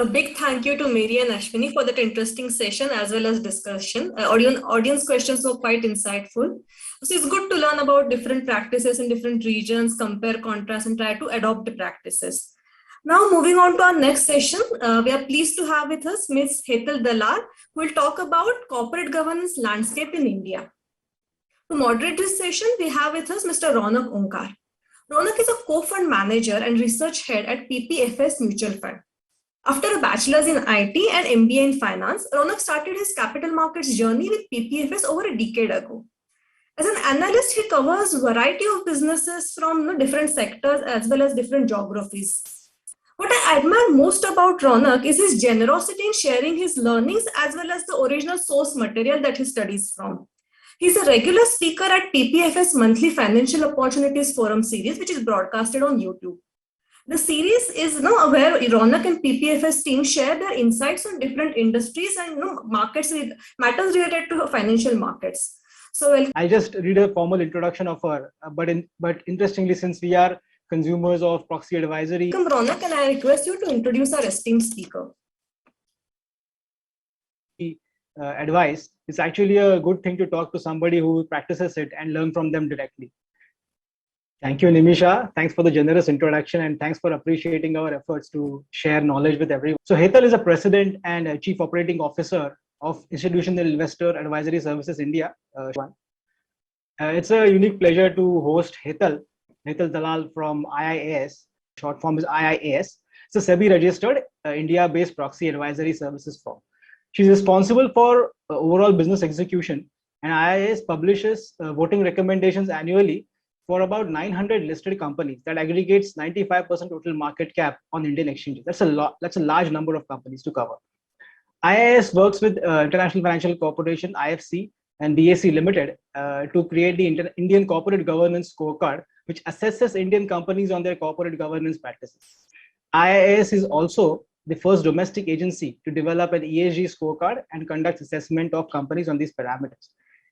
A big thank you to Mary and Ashwini for that interesting session as well as discussion. Audience questions were quite insightful. So it's good to learn about different practices in different regions, compare, contrast, and try to adopt the practices. Now, moving on to our next session, we are pleased to have with us Ms. Hetal Dalal, who will talk about corporate governance landscape in India. To moderate this session, we have with us Mr. Ronak Onkar. Ronak is a co-fund manager and research head at PPFS Mutual Fund. After a bachelor's in IT and MBA in finance, Ronak started his capital markets journey with PPFS over a decade ago. As an analyst, he covers a variety of businesses from different sectors as well as different geographies. What I admire most about Ronak is his generosity in sharing his learnings as well as the original source material that he studies from. He's a regular speaker at PPFS Monthly Financial Opportunities Forum series, which is broadcasted on YouTube. The series is where Ronak and PPFS team share their insights on different industries and markets with matters related to financial markets. So I'll just read a formal introduction of her. But interestingly, since we are consumers of Proxy advisory, welcome Ronak, and I request you to introduce our esteemed speaker. Advice, it's actually a good thing to talk to somebody who practices it and learn from them directly. Thank you, Nimisha. Thanks for the generous introduction and thanks for appreciating our efforts to share knowledge with everyone. So Hetal is a president and chief operating officer of Institutional Investor Advisory Services India. It's a unique pleasure to host Hetal Dalal from IIAS. Short form is IIAS. It's a SEBI registered India-based proxy advisory services firm. She's responsible for overall business execution, and IIAS publishes voting recommendations annually for about 900 listed companies that aggregates 95% total market cap on Indian exchanges. That's a lot. That's a large number of companies to cover. IIAS works with International Financial Corporation (IFC) and BSE Limited to create the Indian Corporate Governance Scorecard, which assesses Indian companies on their corporate governance practices. IIAS is also the first domestic agency to develop an ESG scorecard and conduct assessment of companies on these parameters.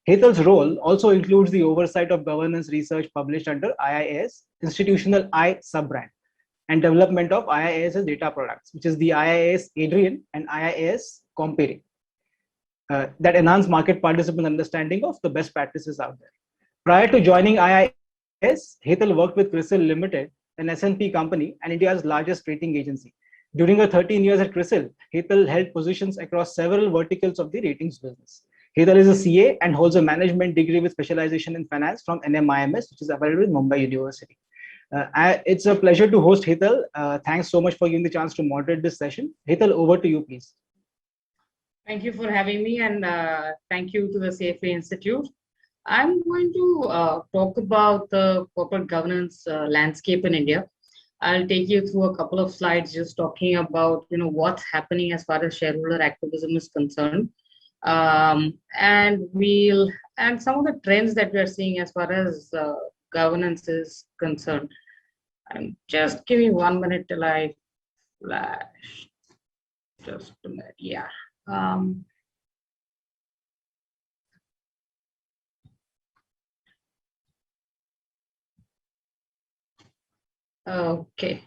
Hetal's role also includes the oversight of governance research published under IIAS Institutional I sub-brand and development of IIAS data products, which is the IIAS Adrian and IIAS Compare, that enhance market participant understanding of the best practices out there. Prior to joining IIAS, Hetal worked with CRISIL Limited, an S&P company and India's largest rating agency. During her 13 years at CRISIL, Hetal held positions across several verticals of the ratings business. Hetal is a CA and holds a management degree with specialization in finance from NMIMS, which is available in Mumbai University. It's a pleasure to host Hetal. Thanks so much for giving the chance to moderate this session. Hetal, over to you, please. Thank you for having me, and thank you to the CFA Institute. I'm going to talk about the corporate governance landscape in India. I'll take you through a couple of slides just talking about what's happening as far as shareholder activism is concerned. And some of the trends that we are seeing as far as governance is concerned. And just give me 1 minute till I flash. Just a minute, yeah. Okay.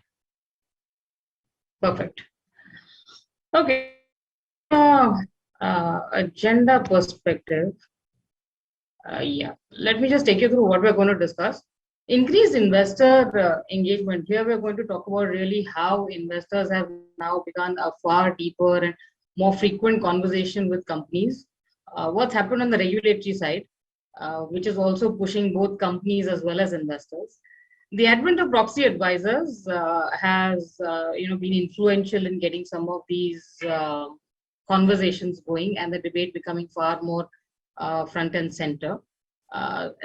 Perfect. Okay. Agenda perspective. Yeah, let me just take you through what we're going to discuss. Increased investor engagement. Here we're going to talk about really how investors have now begun a far deeper and more frequent conversation with companies. What's happened on the regulatory side, which is also pushing both companies as well as investors. The advent of proxy advisors has been influential in getting some of these conversations going and the debate becoming far more front and center.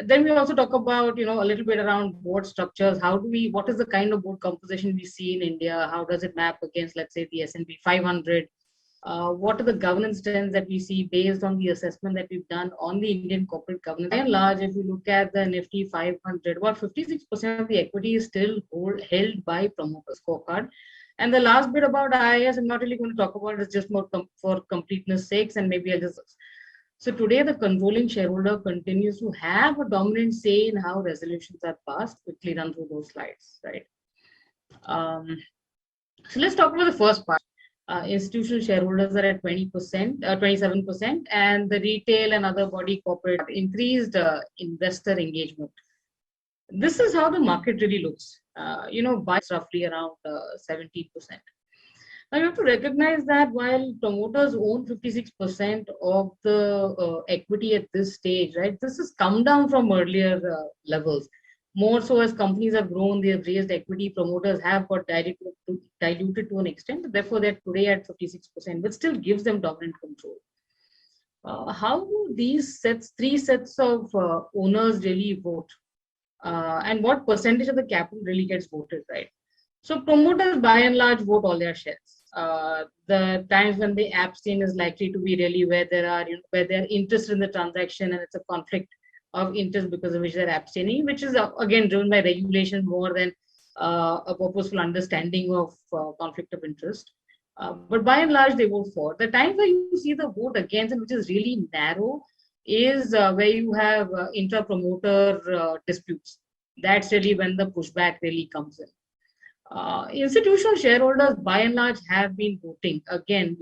Then we also talk about a little bit around board structures. What is the kind of board composition we see in India? How does it map against, let's say, the S&P 500? What are the governance trends that we see based on the assessment that we've done on the Indian corporate governance? By and large, if you look at the Nifty 500, about 56% of the equity is still held by promoter scorecard. And the last bit about IIS, I'm not really going to talk about it, it's just more for completeness sakes, and maybe I'll just. So today, the controlling shareholder continues to have a dominant say in how resolutions are passed. Quickly run through those slides, right? So let's talk about the first part. Institutional shareholders are at 20%, 27%, and the retail and other body corporate increased investor engagement. This is how the market really looks. By roughly around 17%. Now you have to recognize that while promoters own 56% of the equity at this stage, right? This has come down from earlier levels. More so as companies have grown, they have raised equity, promoters have got diluted to an extent. Therefore, they're today at 56%, but still gives them dominant control. How do these three sets of owners really vote? And what percentage of the capital really gets voted, right? So promoters by and large vote all their shares. The times when they abstain is likely to be really where where they're interested in the transaction and it's a conflict of interest because of which they're abstaining, which is again driven by regulation more than a purposeful understanding of conflict of interest. But by and large, they vote for. The times where you see the vote against, and which is really narrow, is where you have intra-promoter disputes. That's really when the pushback really comes in. Institutional shareholders, by and large, have been voting. Again,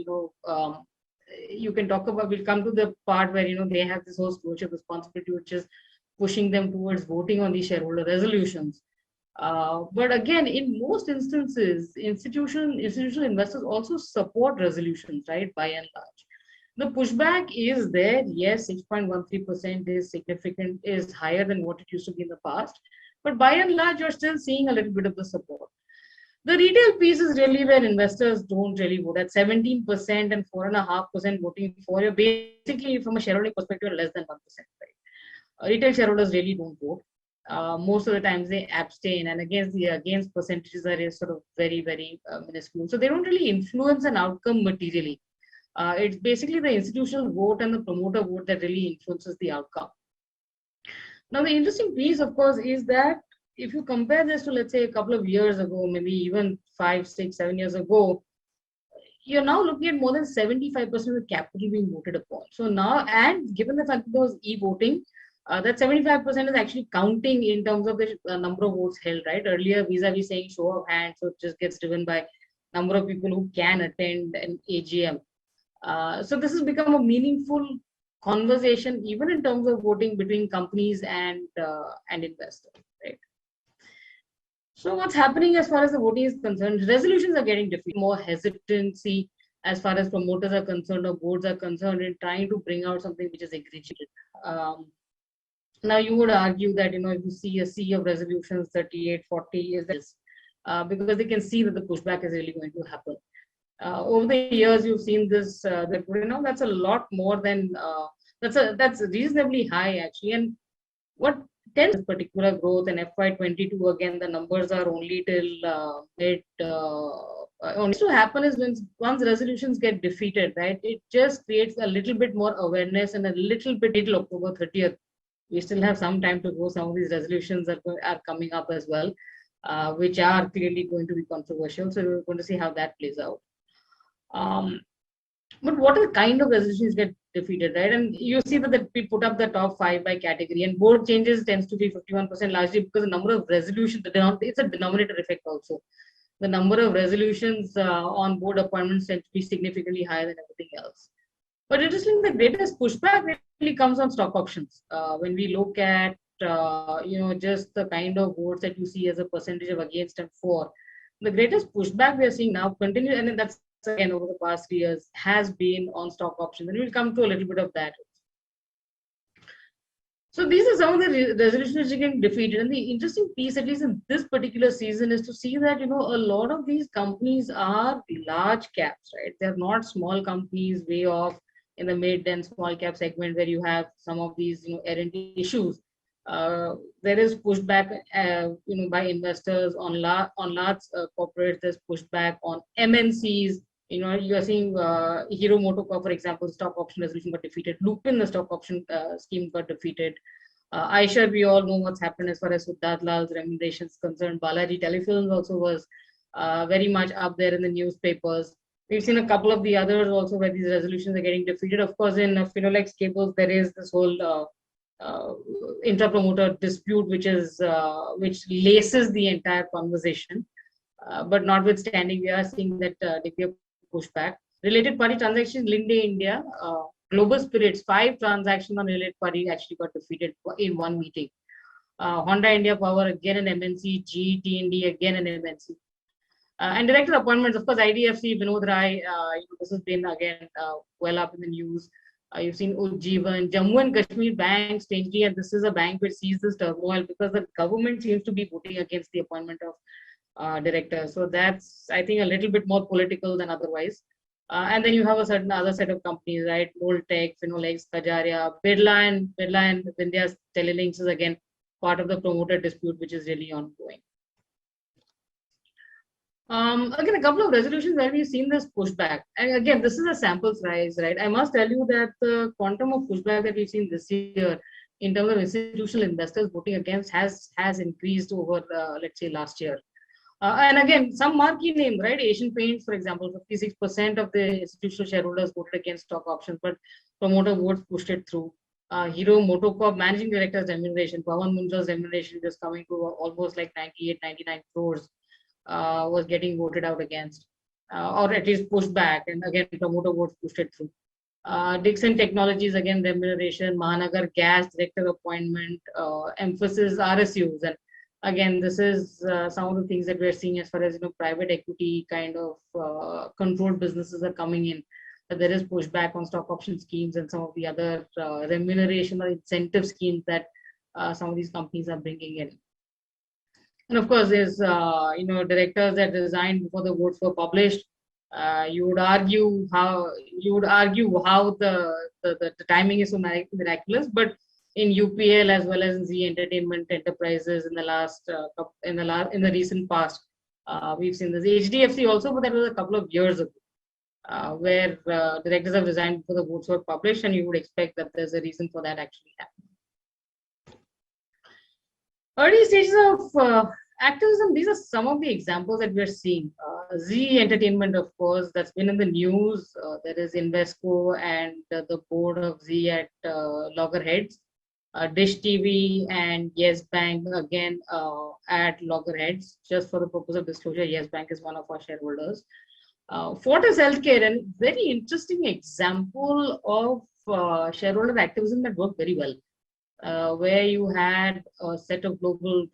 you can talk about, we'll come to the part where, they have this whole stewardship responsibility, which is pushing them towards voting on these shareholder resolutions. But again, in most instances, institutional investors also support resolutions, right, by and large. The pushback is there. Yes, 6.13% is significant, is higher than what it used to be in the past. But by and large, you're still seeing a little bit of the support. The retail piece is really where investors don't really vote. At 17% and 4.5% voting for, you're basically, from a shareholding perspective, less than 1%. Right? Retail shareholders really don't vote. Most of the times they abstain, and against percentages are sort of very, very minuscule. So they don't really influence an outcome materially. It's basically the institutional vote and the promoter vote that really influences the outcome. Now, the interesting piece, of course, is that if you compare this to, let's say, a couple of years ago, maybe even 5, 6, 7 years ago, you're now looking at more than 75% of the capital being voted upon. So now, and given the fact that there was e-voting, that 75% is actually counting in terms of the number of votes held, right? Earlier, vis-a-vis saying show of hands, so it just gets driven by number of people who can attend an AGM. So this has become a meaningful conversation, even in terms of voting between companies and investors, right? So what's happening as far as the voting is concerned, resolutions are getting defeated, more hesitancy as far as promoters are concerned or boards are concerned in trying to bring out something which is egregious. Now you would argue that, if you see a sea of resolutions, 38, 40 is this, because they can see that the pushback is really going to happen. Over the years, you've seen this, that's a lot more than, that's reasonably high actually. And what tends this particular growth in FY22, again, the numbers are only till only to happen is once resolutions get defeated, right? It just creates a little bit more awareness and a little bit till October 30th. We still have some time to go. Some of these resolutions are coming up as well, which are clearly going to be controversial. So we're going to see how that plays out. But what are the kind of resolutions get defeated, right? And you see that we put up the top 5 by category, and board changes tends to be 51% largely because the number of resolutions, it's a denominator effect also. The number of resolutions on board appointments tend to be significantly higher than everything else. But interestingly, the greatest pushback really comes on stock options. When we look at, just the kind of votes that you see as a percentage of against and for, the greatest pushback we are seeing now continue, and that's again over the past 3 years, has been on stock options. And we'll come to a little bit of that. So these are some of the resolutions getting defeated. And the interesting piece, at least in this particular season, is to see that, a lot of these companies are large caps, right? They're not small companies way off in the mid and small cap segment where you have some of these, errant issues. There is pushback, by investors on large corporates. There's pushback on MNCs. You are seeing Hero MotoCorp, for example, stock option resolution got defeated. Lupin, the stock option scheme got defeated. Aisha, we all know what's happened as far as Dalal's remuneration is concerned. Balaji Telefilms also was very much up there in the newspapers. We've seen a couple of the others also where these resolutions are getting defeated. Of course, in Finolex Cables, there is this whole intra-promoter dispute, which laces the entire conversation. But notwithstanding, we are seeing that degree of pushback. Related party transactions, Linde India, Global Spirits, 5 transactions on related party actually got defeated in one meeting. Honda India Power, again an MNC, GT&D, again an MNC. And director appointments, of course, IDFC, Vinod Rai, this has been again well up in the news. You've seen Ujjivan, Jammu and Kashmir Bank, strangely, and this is a bank which sees this turmoil because the government seems to be voting against the appointment of directors. So that's, I think, a little bit more political than otherwise. And then you have a certain other set of companies, right? Voltech, Finolex, Kajaria, Birla and Vindhya's Telelinks is again part of the promoter dispute, which is really ongoing. Again, a couple of resolutions where we've seen this pushback. And again, this is a sample size, right? I must tell you that the quantum of pushback that we've seen this year in terms of institutional investors voting against has increased over, let's say, last year. And again, some marquee names, right? Asian Paints, for example, 56% of the institutional shareholders voted against stock options, but promoter votes pushed it through. Hero Motocorp managing director's remuneration, Pawan Munjal's remuneration just coming to almost like 98, 99 crores. Was getting voted out against, or at least pushed back, and again promoter votes pushed it through. Dixon Technologies, again remuneration, Mahanagar Gas director appointment, emphasis RSUs, and again this is some of the things that we're seeing as far as private equity kind of controlled businesses are coming in. But there is pushback on stock option schemes and some of the other remuneration or incentive schemes that some of these companies are bringing in. And of course, there's directors that resigned before the votes were published. You would argue how the timing is so miraculous, but in UPL as well as in Z Entertainment Enterprises in the recent past, we've seen this. HDFC also, but that was a couple of years ago, where directors have resigned before the votes were published, and you would expect that there's a reason for that actually happening. Early stages of activism, these are some of the examples that we're seeing. Z Entertainment, of course, that's been in the news. There is Invesco and the board of Z at loggerheads. Dish TV and Yes Bank, again, at loggerheads. Just for the purpose of disclosure, Yes Bank is one of our shareholders. Fortis Healthcare, and very interesting example of shareholder activism that worked very well. Where you had a set of global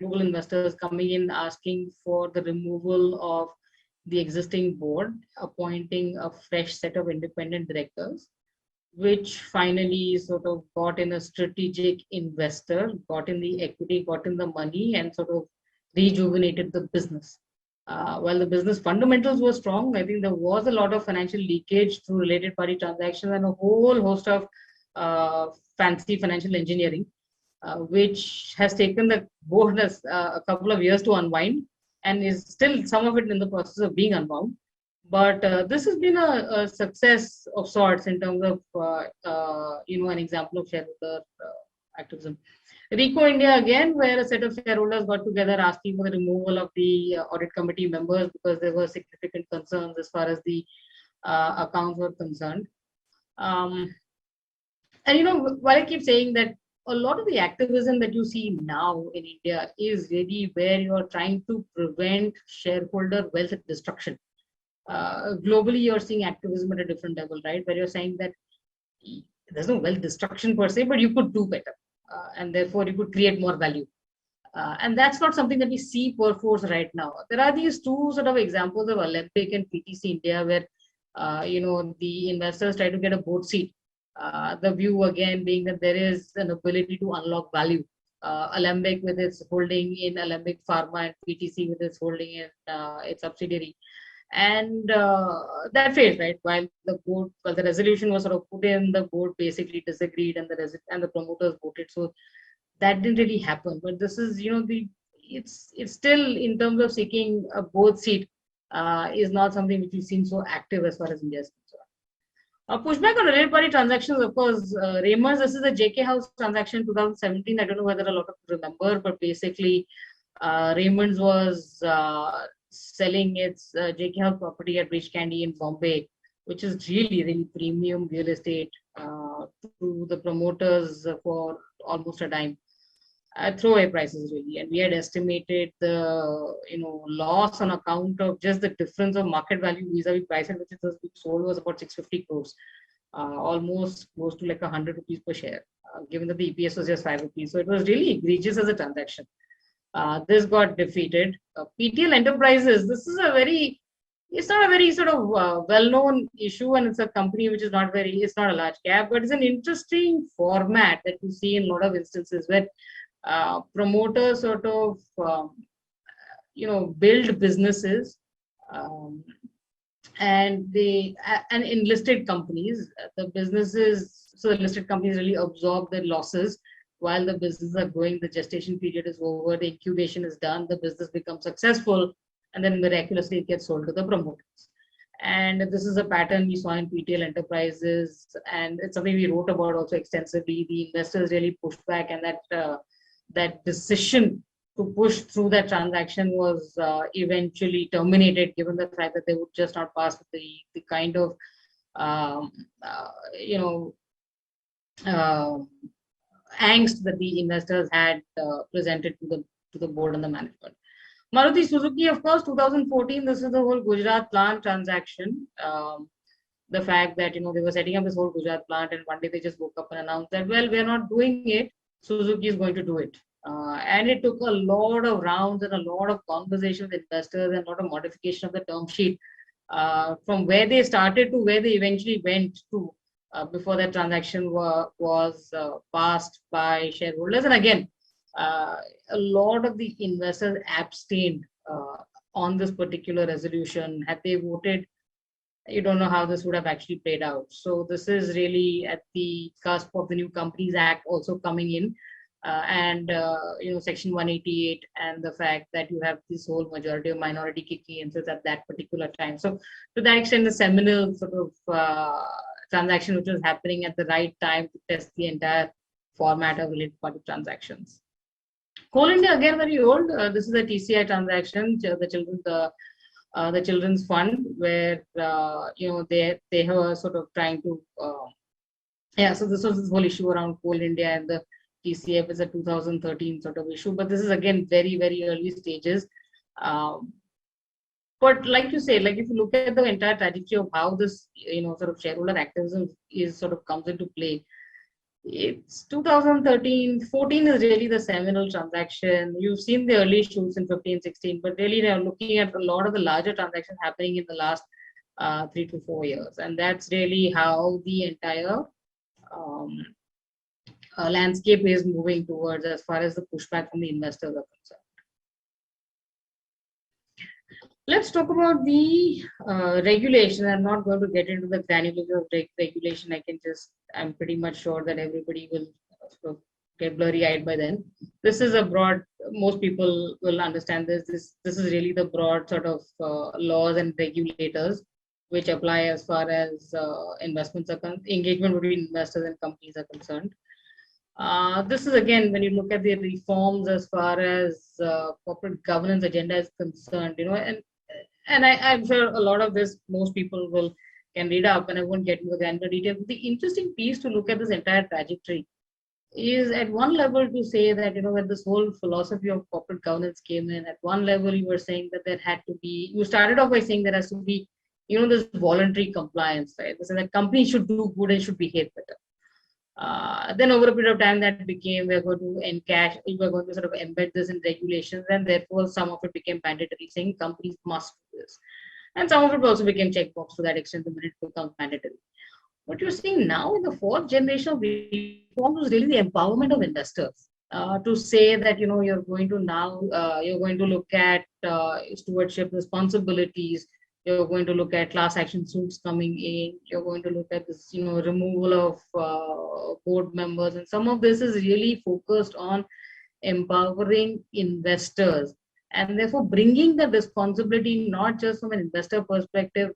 investors coming in asking for the removal of the existing board, appointing a fresh set of independent directors, which finally sort of got in a strategic investor, got in the equity, got in the money, and sort of rejuvenated the business. While the business fundamentals were strong, I think there was a lot of financial leakage through related party transactions and a whole host of fancy financial engineering, which has taken the board a couple of years to unwind, and is still some of it in the process of being unwound. But this has been a success of sorts in terms of an example of shareholder activism. Rico India, again, where a set of shareholders got together asking for the removal of the audit committee members because there were significant concerns as far as the accounts were concerned. And while I keep saying that a lot of the activism that you see now in India is really where you are trying to prevent shareholder wealth destruction. Globally, you're seeing activism at a different level, right? Where you're saying that there's no wealth destruction per se, but you could do better. And therefore, you could create more value. And that's not something that we see per force right now. There are these two sort of examples of Olympic and PTC India where, the investors try to get a board seat. The view again being that there is an ability to unlock value. Alembic with its holding in Alembic Pharma and PTC with its holding in its subsidiary. And that failed, right? While the resolution was sort of put in, the board basically disagreed and the promoters voted. So that didn't really happen. But this is, it's still in terms of seeking a board seat is not something which we've seen so active as far as India is concerned. Pushback on related party transactions, of course, Raymond's, this is the JK House transaction 2017. I don't know whether a lot of people remember, but basically Raymond's was selling its JK House property at Rich Candy in Bombay, which is really, really premium real estate to the promoters for almost a dime. throwaway prices really, and we had estimated the loss on account of just the difference of market value vis-a-vis price at which it was sold was about 650 crores, almost close to like 100 rupees per share, given that the EPS was just 5 rupees. So it was really egregious as a transaction. This got defeated. PTL Enterprises, this is it's not a very sort of well-known issue, and it's a company which is it's not a large cap, but it's an interesting format that you see in a lot of instances where promoters sort of build businesses, and in listed companies, the listed companies really absorb the losses while the businesses are growing. The gestation period is over, the incubation is done, the business becomes successful, and then miraculously it gets sold to the promoters. And this is a pattern we saw in PTL Enterprises, and it's something we wrote about also extensively. The investors really pushed back, and that decision to push through that transaction was eventually terminated, given the fact that they would just not pass with the kind of angst that the investors had presented to the board and the management. Maruti Suzuki, of course, 2014, this is the whole Gujarat plant transaction. The fact that, they were setting up this whole Gujarat plant, and one day they just woke up and announced that, well, we're not doing it, Suzuki is going to do it. And it took a lot of rounds and a lot of conversation with investors and a lot of modification of the term sheet from where they started to where they eventually went to before that transaction was passed by shareholders. And again, a lot of the investors abstained on this particular resolution. Had they voted, you don't know how this would have actually played out. So this is really at the cusp of the new Companies Act also coming in, and Section 188, and the fact that you have this whole majority of minority kicking in at that particular time. So to that extent, the seminal sort of transaction which was happening at the right time to test the entire format of related party transactions. Coal India, again, very old. This is a TCI transaction, the children's fund, where they were sort of trying to so this was this whole issue around Coal India, and the TCF is a 2013 sort of issue, but this is again very, very early stages. But like you say, like if you look at the entire trajectory of how this sort of shareholder activism comes into play, it's 2013, 14 is really the seminal transaction. You've seen the early shoots in 15, 16, but really now looking at a lot of the larger transactions happening in the last 3 to 4 years. And that's really how the entire landscape is moving towards as far as the pushback from the investors are concerned. Let's talk about the regulation. I'm not going to get into the granularity of regulation. I'm pretty much sure that everybody will sort of get blurry-eyed by then. This is a broad, most people will understand this. This is really the broad sort of laws and regulators which apply as far as investments are engagement between investors and companies are concerned. This is again, when you look at the reforms as far as corporate governance agenda is concerned, and I'm sure a lot of this, most people can read up, and I won't get into the granular detail. The interesting piece to look at this entire trajectory is at one level to say that, when this whole philosophy of corporate governance came in, at one level you were saying that there had to be, you started off by saying there has to be, this voluntary compliance, right? So that companies should do good and should behave better. Then over a period of time that became, we're going to sort of embed this in regulations, and therefore some of it became mandatory, saying companies must do this. And some of it also became checkbox to that extent the minute it becomes mandatory. What you're seeing now in the fourth generation of reforms is really the empowerment of investors to say that, you're going to look at stewardship responsibilities. You're going to look at class action suits coming in. You're going to look at this, removal of board members. And some of this is really focused on empowering investors, and therefore bringing the responsibility not just from an investor perspective,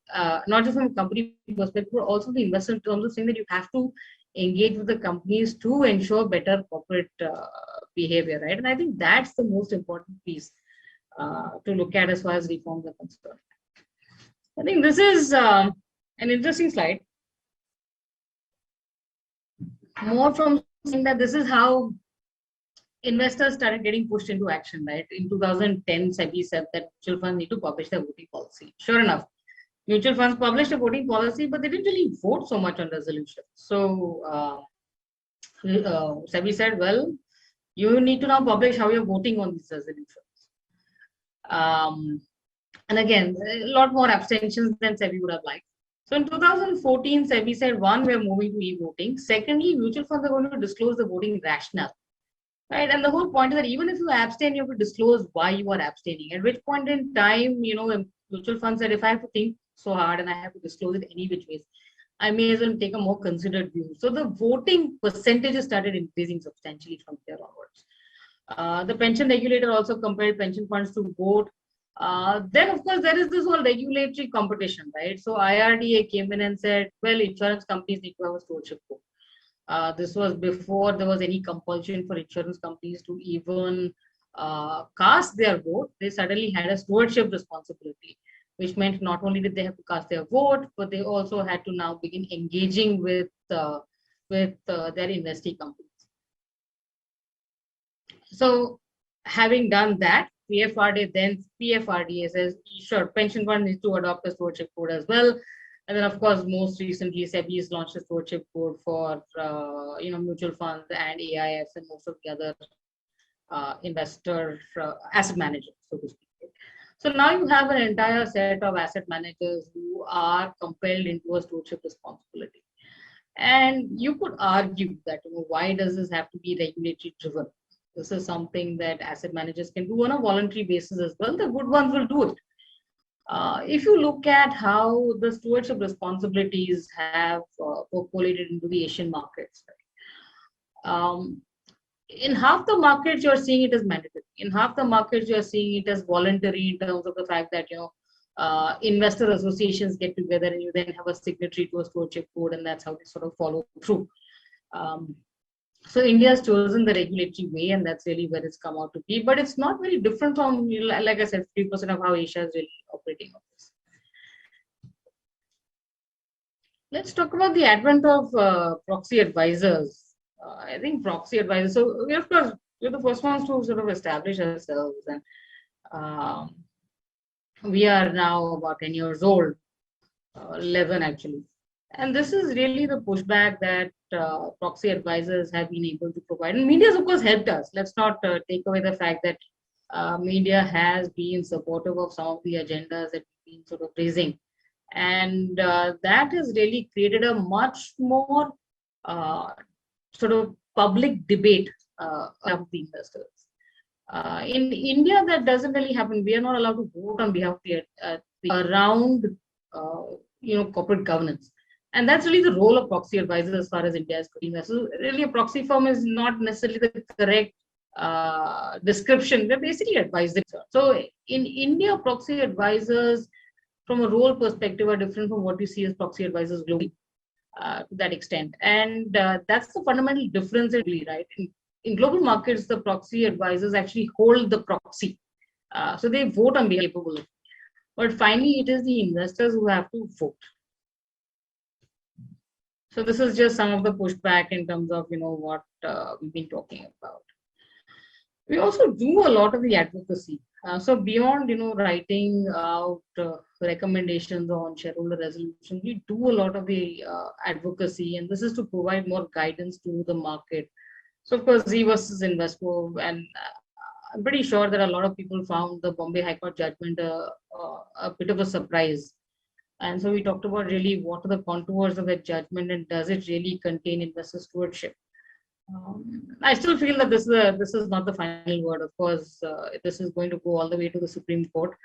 not just from a company perspective, but also the investor in terms of saying that you have to engage with the companies to ensure better corporate behavior, right? And I think that's the most important piece to look at as far as reforms are concerned. I think this is an interesting slide. More from saying that this is how investors started getting pushed into action, right? In 2010, SEBI said that mutual funds need to publish their voting policy. Sure enough, mutual funds published a voting policy, but they didn't really vote so much on resolution. So SEBI said, well, you need to now publish how you're voting on these resolutions. And again, a lot more abstentions than SEBI would have liked. So in 2014, SEBI said, one, we're moving to e-voting. Secondly, mutual funds are going to disclose the voting rationale. Right, and the whole point is that even if you abstain, you have to disclose why you are abstaining. At which point in time, mutual funds said, if I have to think so hard and I have to disclose it any which ways, I may as well take a more considered view. So the voting percentages started increasing substantially from here onwards. The pension regulator also compelled pension funds to vote. Then, of course, there is this whole regulatory competition, right? So IRDA came in and said, well, insurance companies need to have a stewardship board. This was before there was any compulsion for insurance companies to even cast their vote. They suddenly had a stewardship responsibility, which meant not only did they have to cast their vote, but they also had to now begin engaging with their investee companies. So having done that, PFRDA says, sure, pension fund needs to adopt a stewardship code as well. And then, of course, most recently, SEBI has launched a stewardship code for mutual funds and AIFs and most of the other investor asset managers, so to speak. So now you have an entire set of asset managers who are compelled into a stewardship responsibility. And you could argue that why does this have to be regulatory driven? This is something that asset managers can do on a voluntary basis as well. The good ones will do it. If you look at how the stewardship responsibilities have percolated into the Asian markets, right? In half the markets, you're seeing it as mandatory. In half the markets, you're seeing it as voluntary in terms of the fact that, investor associations get together and you then have a signatory to a stewardship code, and that's how they sort of follow through. So India has chosen the regulatory way, and that's really where it's come out to be. But it's not very different from, like I said, 50% of how Asia is really operating on this. Let's talk about the advent of proxy advisors. I think proxy advisors. So we're the first ones to sort of establish ourselves, and we are now about 10 years old, 11 actually. And this is really the pushback that proxy advisors have been able to provide. And media has, of course, helped us. Let's not take away the fact that media has been supportive of some of the agendas that we've been sort of raising. And that has really created a much more sort of public debate of the investors. In India, that doesn't really happen. We are not allowed to vote on behalf of around corporate governance. And that's really the role of proxy advisors as far as India is concerned. So really a proxy firm is not necessarily the correct description. They're basically advisors. So in India, proxy advisors from a role perspective are different from what we see as proxy advisors globally to that extent. And that's the fundamental difference, right? In global markets, the proxy advisors actually hold the proxy. So they vote on behalf of it. But finally, it is the investors who have to vote. So this is just some of the pushback in terms of what we've been talking about. We also do a lot of the advocacy. So beyond writing out recommendations on shareholder resolution, we do a lot of the advocacy, and this is to provide more guidance to the market. So of course, Z versus Invesco, and I'm pretty sure that a lot of people found the Bombay High Court judgment a bit of a surprise. And so we talked about really what are the contours of that judgment, and does it really contain investor stewardship? I still feel that this is not the final word. Of course, this is going to go all the way to the Supreme Court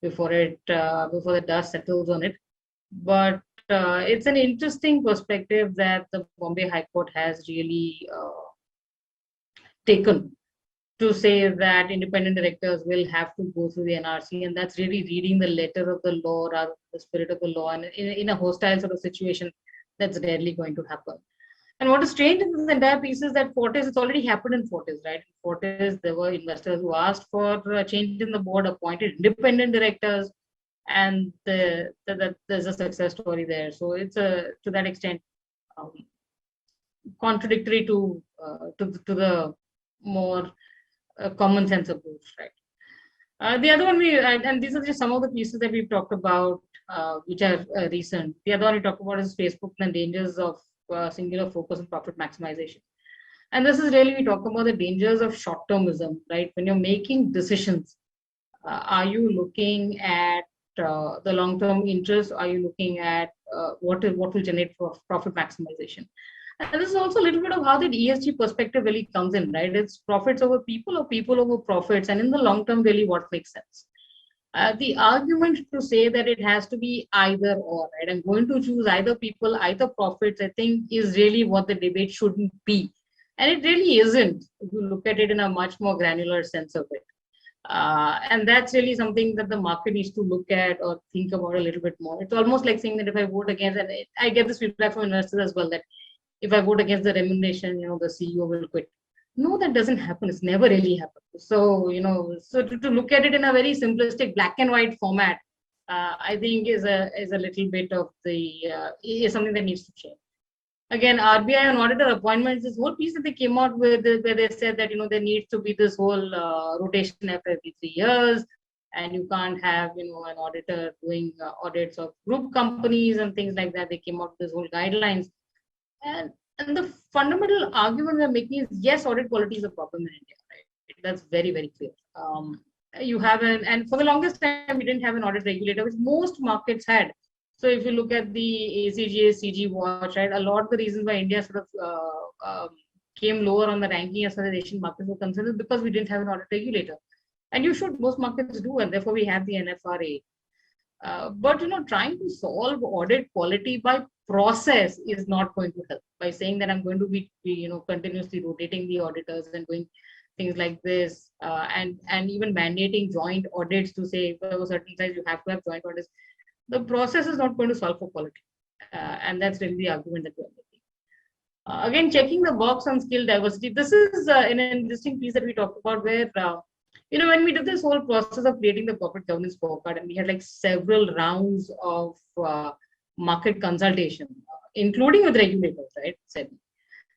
before the dust settles on it. But it's an interesting perspective that the Bombay High Court has really taken to say that independent directors will have to go through the NRC, and that's really reading the letter of the law rather than the spirit of the law. And in a hostile sort of situation, that's rarely going to happen. And what is strange in this entire piece is that Fortis, it's already happened in Fortis, right? In Fortis, there were investors who asked for a change in the board, appointed independent directors, and there's a success story there. So it's to that extent contradictory to the more a common sense approach, right? The other one and these are just some of the pieces that we've talked about, which are recent. The other one we talked about is Facebook and the dangers of singular focus on profit maximization. And this is really, we talk about the dangers of short-termism, right? When you're making decisions, are you looking at the long-term interest? Are you looking at what will generate profit maximization? And this is also a little bit of how the ESG perspective really comes in, right? It's profits over people or people over profits. And in the long term, really what makes sense. The argument to say that it has to be either or, right? I'm going to choose either people, either profits, I think is really what the debate shouldn't be. And it really isn't, if you look at it in a much more granular sense of it. And that's really something that the market needs to look at or think about a little bit more. It's almost like saying that if I vote against, and I get this feedback from investors as well, that if I vote against the remuneration, the CEO will quit. No, that doesn't happen. It's never really happened. So, so to look at it in a very simplistic black and white format, I think is a little bit of is something that needs to change. Again, RBI and auditor appointments, this whole piece that they came out with, where they said that, there needs to be this whole rotation after every 3 years, and you can't have, an auditor doing audits of group companies and things like that. They came out with this whole guidelines. And the fundamental argument we're making is, yes, audit quality is a problem in India, right? That's very, very clear. You have and for the longest time, we didn't have an audit regulator, which most markets had. So if you look at the ACGA, CG watch, right, a lot of the reasons why India sort of came lower on the ranking as far as Asian markets were concerned is because we didn't have an audit regulator. And most markets do, and therefore we have the NFRA. But trying to solve audit quality by process is not going to help. By saying that I'm going to be continuously rotating the auditors and doing things like this, and even mandating joint audits to say if there was a certain size you have to have joint audits. The process is not going to solve for quality, and that's really the argument that we're making. Again, checking the box on skill diversity. This is an interesting piece that we talked about where. When we did this whole process of creating the corporate governance scorecard, and we had like several rounds of market consultation, including with regulators, right?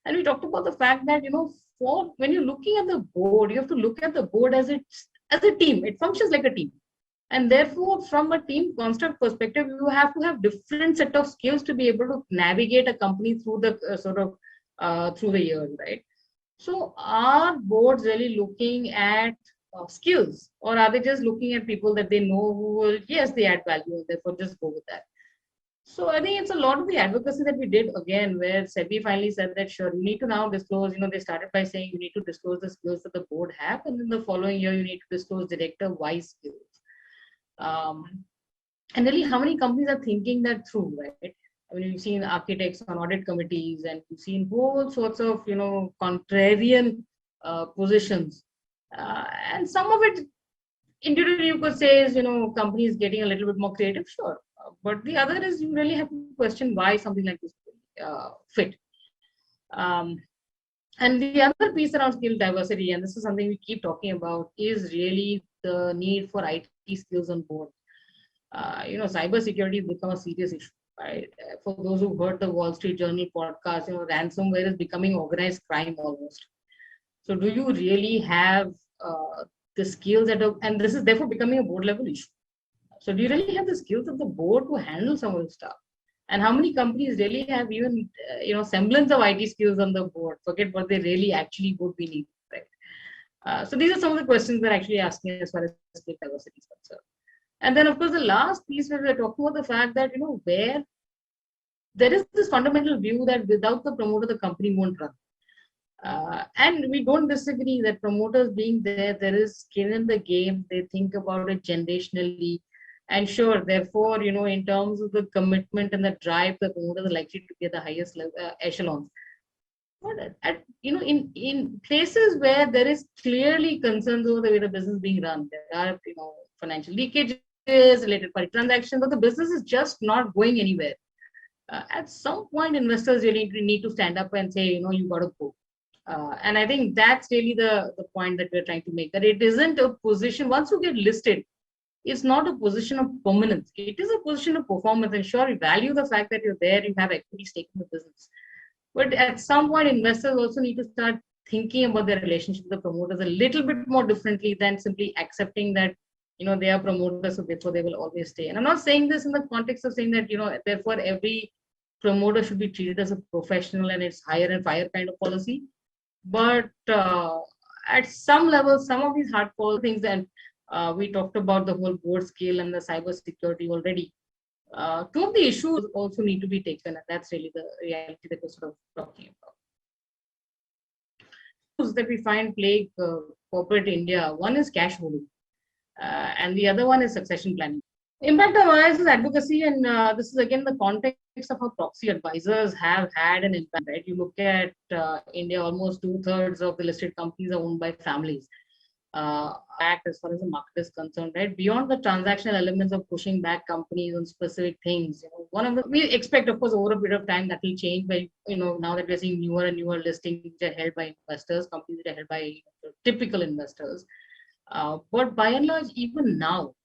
And we talked about the fact that, when you're looking at the board, you have to look at the board as a team. It functions like a team. And therefore, from a team construct perspective, you have to have different set of skills to be able to navigate a company through the through the years, right? So are boards really looking at skills, or are they just looking at people that they know who will, yes, they add value, and therefore just go with that? So I think it's a lot of the advocacy that we did, again, where SEBI finally said that, sure, you need to now disclose, they started by saying you need to disclose the skills that the board have, and then the following year you need to disclose director-wise skills. And really, how many companies are thinking that through, right? I mean, you've seen architects on audit committees, and you've seen all sorts of, contrarian positions. And some of it, individually, you could say is, companies getting a little bit more creative, sure. But the other is you really have to question why something like this fit. And the other piece around skill diversity, and this is something we keep talking about, is really the need for IT skills on board. Cybersecurity has become a serious issue. Right? For those who heard the Wall Street Journal podcast, ransomware is becoming organized crime almost. So do you really have the skills and this is therefore becoming a board level issue. So do you really have the skills of the board to handle some of the stuff? And how many companies really have even, semblance of IT skills on the board? Forget what they really actually would be needed, right? So these are some of the questions we're actually asking as far as skill diversity is concerned. And then, of course, the last piece where we're talking about the fact that, where there is this fundamental view that without the promoter, the company won't run. And we don't disagree that promoters being there is skin in the game. They think about it generationally. And sure, therefore, in terms of the commitment and the drive, the promoters are likely to be at the highest echelons. But in places where there is clearly concerns over the way the business is being run, there are, financial leakages, related party transactions, but the business is just not going anywhere. At some point, investors really need to stand up and say, you got to go. And I think that's really the point that we're trying to make, that it isn't a position, once you get listed, it's not a position of permanence. It is a position of performance. And sure, you value the fact that you're there, you have equity stake in the business. But at some point, investors also need to start thinking about their relationship with the promoters a little bit more differently than simply accepting that, they are promoters, so therefore they will always stay. And I'm not saying this in the context of saying that, therefore every promoter should be treated as a professional and it's hire and fire kind of policy. But at some level, some of these hardcore things that we talked about, the whole board scale and the cyber security already. Two of the issues also need to be taken, and that's really the reality that we're sort of talking about. That we find plague corporate India. One is cash holding, and the other one is succession planning. Impact of analysis advocacy, and this is again the context of how proxy advisors have had an impact. Right? You look at India, almost 2/3 of the listed companies are owned by families. Act as far as the market is concerned, right? Beyond the transactional elements of pushing back companies on specific things, we expect, of course, over a period of time that will change. By now that we're seeing newer and newer listings which are held by investors, companies that are held by typical investors. But by and large, even now,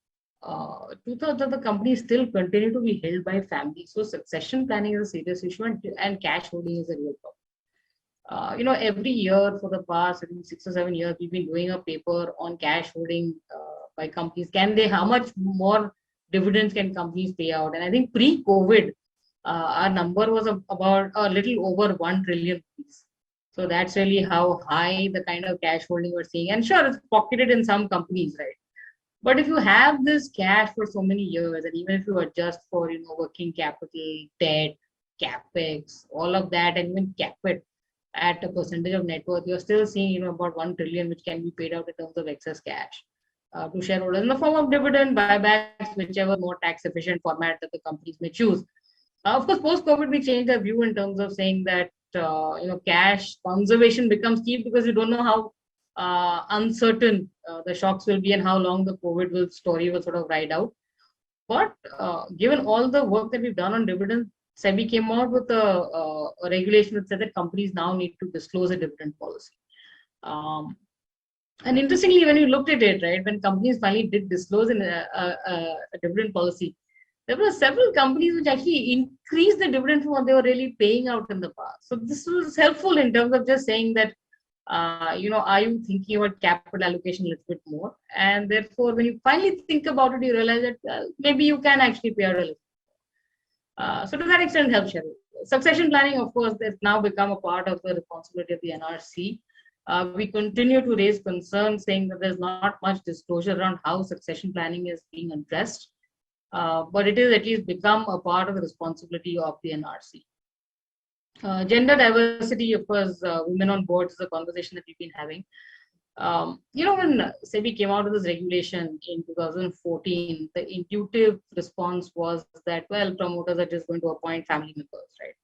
2/3 of the companies still continue to be held by families. So succession planning is a serious issue, and cash holding is a real problem. Every year for the past, I think 6 or 7 years, we've been doing a paper on cash holding by companies. How much more dividends can companies pay out? And I think pre-COVID, our number was about a little over 1 trillion rupees. So that's really how high the kind of cash holding we're seeing. And sure, it's pocketed in some companies, right? But if you have this cash for so many years, and even if you adjust for, working capital, debt, capex, all of that, and even cap it at a percentage of net worth, you're still seeing, about 1 trillion, which can be paid out in terms of excess cash to shareholders in the form of dividend, buybacks, whichever more tax efficient format that the companies may choose. Of course, post-COVID, we changed our view in terms of saying that, cash conservation becomes key because you don't know how uncertain the shocks will be and how long the COVID story will sort of ride out. But given all the work that we've done on dividends, SEBI came out with a regulation that said that companies now need to disclose a dividend policy. And interestingly, when you looked at it, right, when companies finally did disclose a dividend policy, there were several companies which actually increased the dividend from what they were really paying out in the past. So this was helpful in terms of just saying that, are you thinking about capital allocation a little bit more? And therefore, when you finally think about it, you realize that maybe you can actually pay out a little. So to that extent, help shareholders. Succession planning, of course, has now become a part of the responsibility of the NRC. We continue to raise concerns saying that there's not much disclosure around how succession planning is being addressed, but it is at least become a part of the responsibility of the NRC. Gender diversity, of course, women on boards is a conversation that we've been having. When SEBI came out with this regulation in 2014, the intuitive response was that, well, promoters are just going to appoint family members, right?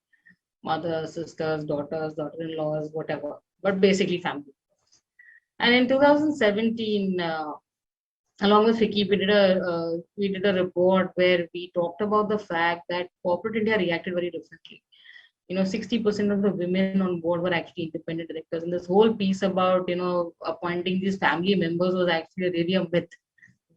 Mothers, sisters, daughters, daughter-in-laws, whatever, but basically family members. And in 2017, along with Vicky, we did a report where we talked about the fact that corporate India reacted very differently. 60% of the women on board were actually independent directors. And this whole piece about, appointing these family members was actually really a myth.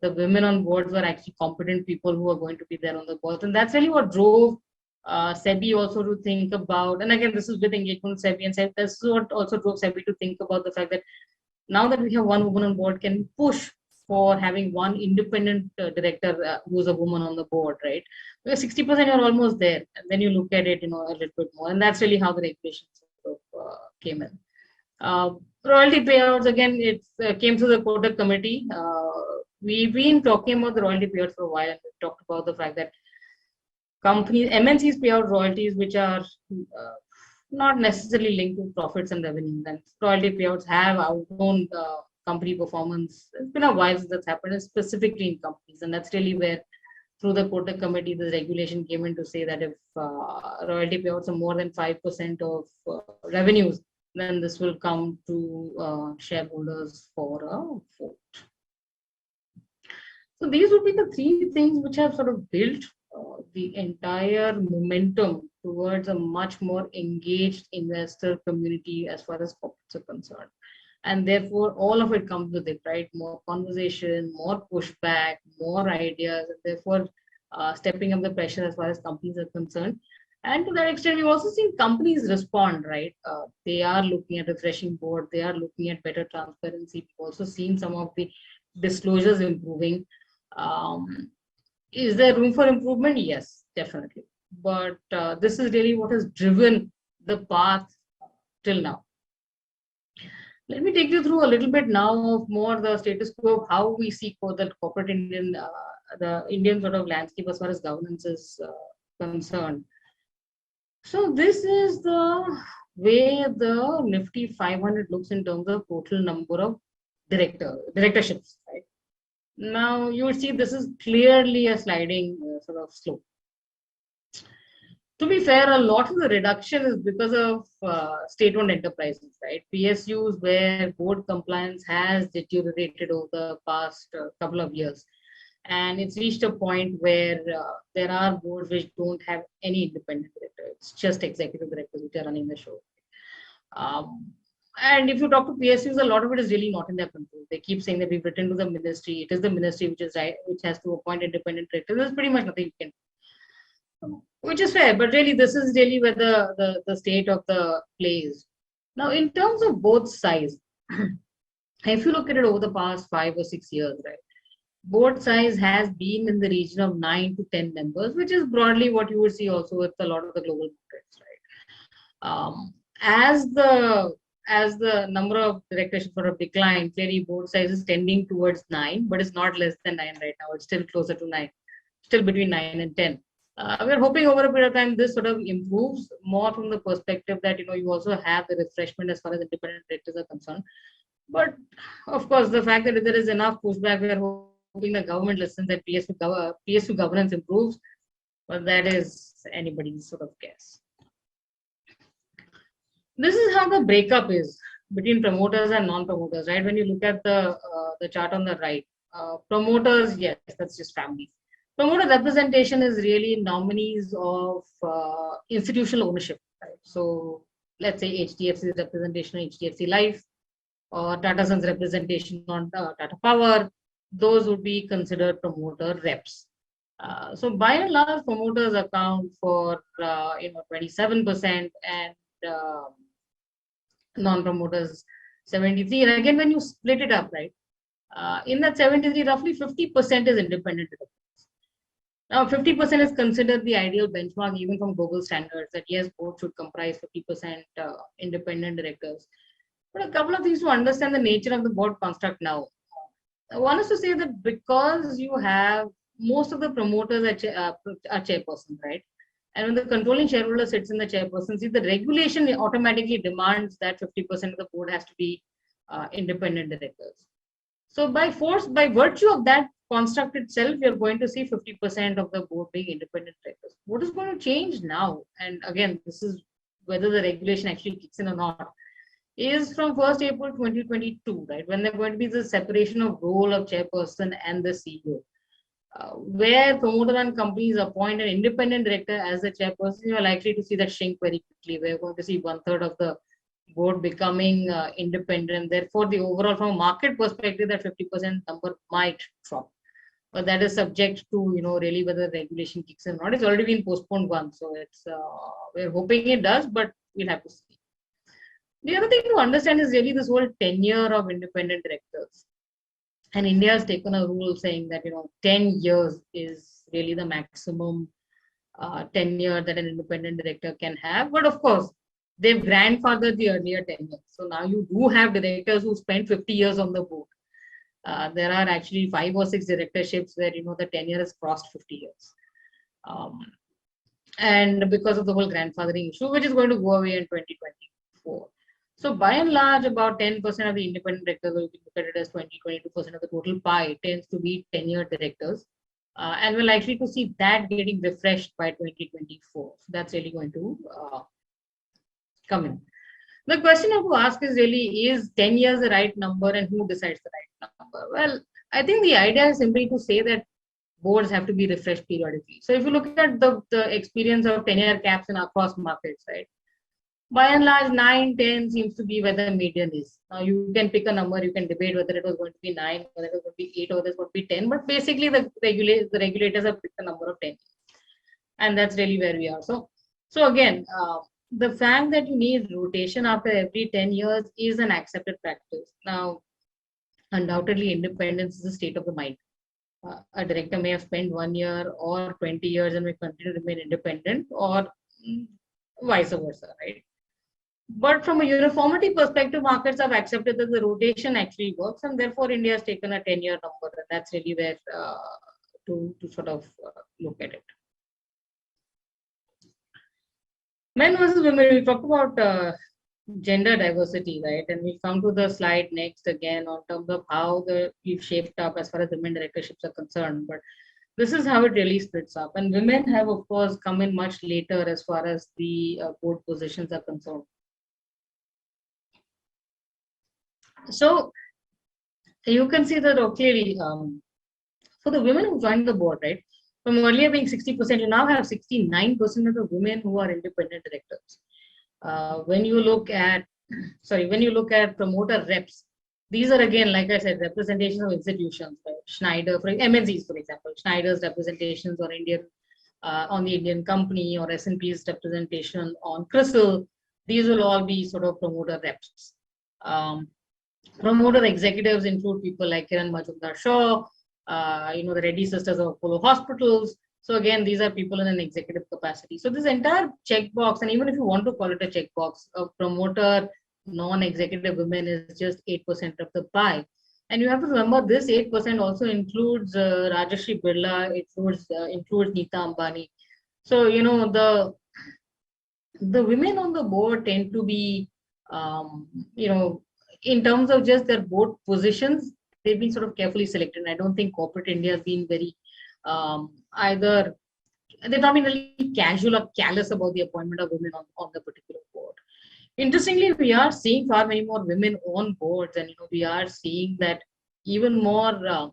The women on boards were actually competent people who were going to be there on the board. And that's really what drove SEBI also to think about, and again, this is with engagement with SEBI, and this is what also drove SEBI to think about the fact that now that we have one woman on board, can push for having one independent director who's a woman on the board, right? Because 60% you're almost there. And then you look at it, a little bit more. And that's really how the regulations sort of, came in. Royalty payouts, again, it came through the Kotak committee. We've been talking about the royalty payouts for a while. And we've talked about the fact that companies, MNCs pay out royalties which are not necessarily linked to profits and revenue. And royalty payouts have outgrown company performance. It's been a while since that's happened, specifically in companies. And that's really where, through the Kotak committee, the regulation came in to say that if royalty payouts are more than 5% of revenues, then this will come to shareholders for a vote. So these would be the three things which have sort of built the entire momentum towards a much more engaged investor community as far as corporates are concerned. And therefore, all of it comes with it, right? More conversation, more pushback, more ideas, and therefore stepping up the pressure as far as companies are concerned. And to that extent, we've also seen companies respond, right? They are looking at refreshing board. They are looking at better transparency. We've also seen some of the disclosures improving. Um, is there room for improvement? Yes, definitely. But this is really what has driven the path till now. Let me take you through a little bit now of more the status quo of how we see the corporate Indian, the Indian sort of landscape as far as governance is concerned. So this is the way the Nifty 500 looks in terms of total number of directorships. Right? Now you will see this is clearly a sliding sort of slope. To be fair, a lot of the reduction is because of state-owned enterprises, right? PSUs where board compliance has deteriorated over the past couple of years. And it's reached a point where there are boards which don't have any independent director. It's just executive directors which are running the show. And if you talk to PSUs, a lot of it is really not in their control. They keep saying that we've written to the ministry. It is the ministry which is right, which has to appoint independent directors. There's pretty much nothing you can do. Which is fair, but really this is really where the state of the play is. Now, in terms of both sides, if you look at it over the past 5 or 6 years, right, board size has been in the region of 9 to 10 members, which is broadly what you would see also with a lot of the global markets, right? As the number of directorships sort of decline, clearly board size is tending towards 9, but it's not less than 9 right now. It's still closer to 9, still between 9 and 10. We're hoping over a period of time this sort of improves more from the perspective that you also have the refreshment as far as independent directors are concerned. But of course, the fact that there is enough pushback, we are hoping the government listens and PSU governance improves, but that is anybody's sort of guess. This is how the breakup is between promoters and non-promoters, right? When you look at the chart on the right, promoters, yes, that's just families. Promoter representation is really nominees of institutional ownership, right? So let's say HDFC's representation on HDFC Life or Tata Sons representation on Tata Power, those would be considered promoter reps. So by and large, promoters account for 27% and non-promoters 73%. And again, when you split it up, right, in that 73, roughly 50% is independent directors. Now, 50% is considered the ideal benchmark, even from global standards, that yes, board should comprise 50% independent directors. But a couple of things to understand the nature of the board construct now. One is to say that because you have most of the promoters are chairperson, right? And when the controlling shareholder sits in the chairperson seat, the regulation automatically demands that 50% of the board has to be independent directors. So by virtue of that construct itself, you're going to see 50% of the board being independent directors. What is going to change now? And again, this is whether the regulation actually kicks in or not, is from 1st April 2022, right? When there's going to be the separation of role of chairperson and the CEO. Where promoter and companies appoint an independent director as the chairperson, you are likely to see that shrink very quickly. We're going to see 1/3 of the board becoming independent. Therefore, the overall, from a market perspective, that 50% number might drop. But that is subject to, really whether regulation kicks in or not. It's already been postponed once. So it's we're hoping it does, but we'll have to see. The other thing to understand is really this whole tenure of independent directors. And India has taken a rule saying that 10 years is really the maximum tenure that an independent director can have. But of course, they've grandfathered the earlier tenure. So now you do have directors who spent 50 years on the board. There are actually 5 or 6 directorships where the tenure has crossed 50 years. And because of the whole grandfathering issue, which is going to go away in 2024. So by and large, about 10% of the independent directors, will be looked at it as 22% of the total pie, tends to be tenured directors. And we're likely to see that getting refreshed by 2024. So that's really going to come in. The question I have to ask is really, is 10 years the right number and who decides the right number? Well, I think the idea is simply to say that boards have to be refreshed periodically. So if you look at the experience of tenure caps in across markets, right? By and large, 9, 10 seems to be where the median is. Now you can pick a number, you can debate whether it was going to be 9, whether it was going to be 8, or whether it was going to be 10. But basically, the regulators have picked a number of 10. And that's really where we are. So So again, the fact that you need rotation after every 10 years is an accepted practice. Now, undoubtedly, independence is a state of the mind. A director may have spent 1 year or 20 years and may continue to remain independent, or vice versa, right? But from a uniformity perspective, markets have accepted that the rotation actually works, and therefore India has taken a 10-year number, and that's really where to sort of look at it. Men versus women, we talked about gender diversity, right? And we come to the slide next again on terms of how we've shaped up as far as women directorships are concerned. But this is how it really splits up. And women have, of course, come in much later as far as the board positions are concerned. So you can see that clearly for the women who joined the board, right? From earlier being 60%, you now have 69% of the women who are independent directors. When you look at promoter reps, these are again, like I said, representations of institutions, like Schneider, for MNCs, for example, Schneider's representations on the Indian company, or S&P's representation on CRISIL. These will all be sort of promoter reps. Promoter executives include people like Kiran Majumdar-Shaw, the Reddy sisters of Apollo Hospitals. So again, these are people in an executive capacity. So this entire checkbox, and even if you want to call it a checkbox, a promoter non-executive women is just 8% of the pie. And you have to remember this 8% also includes Rajashri Birla, includes Neeta Ambani. So, the women on the board tend to be, in terms of just their board positions, they've been sort of carefully selected. And I don't think corporate India has been very either, they've not been really casual or callous about the appointment of women on the particular board. Interestingly, we are seeing far many more women on boards, and we are seeing that even more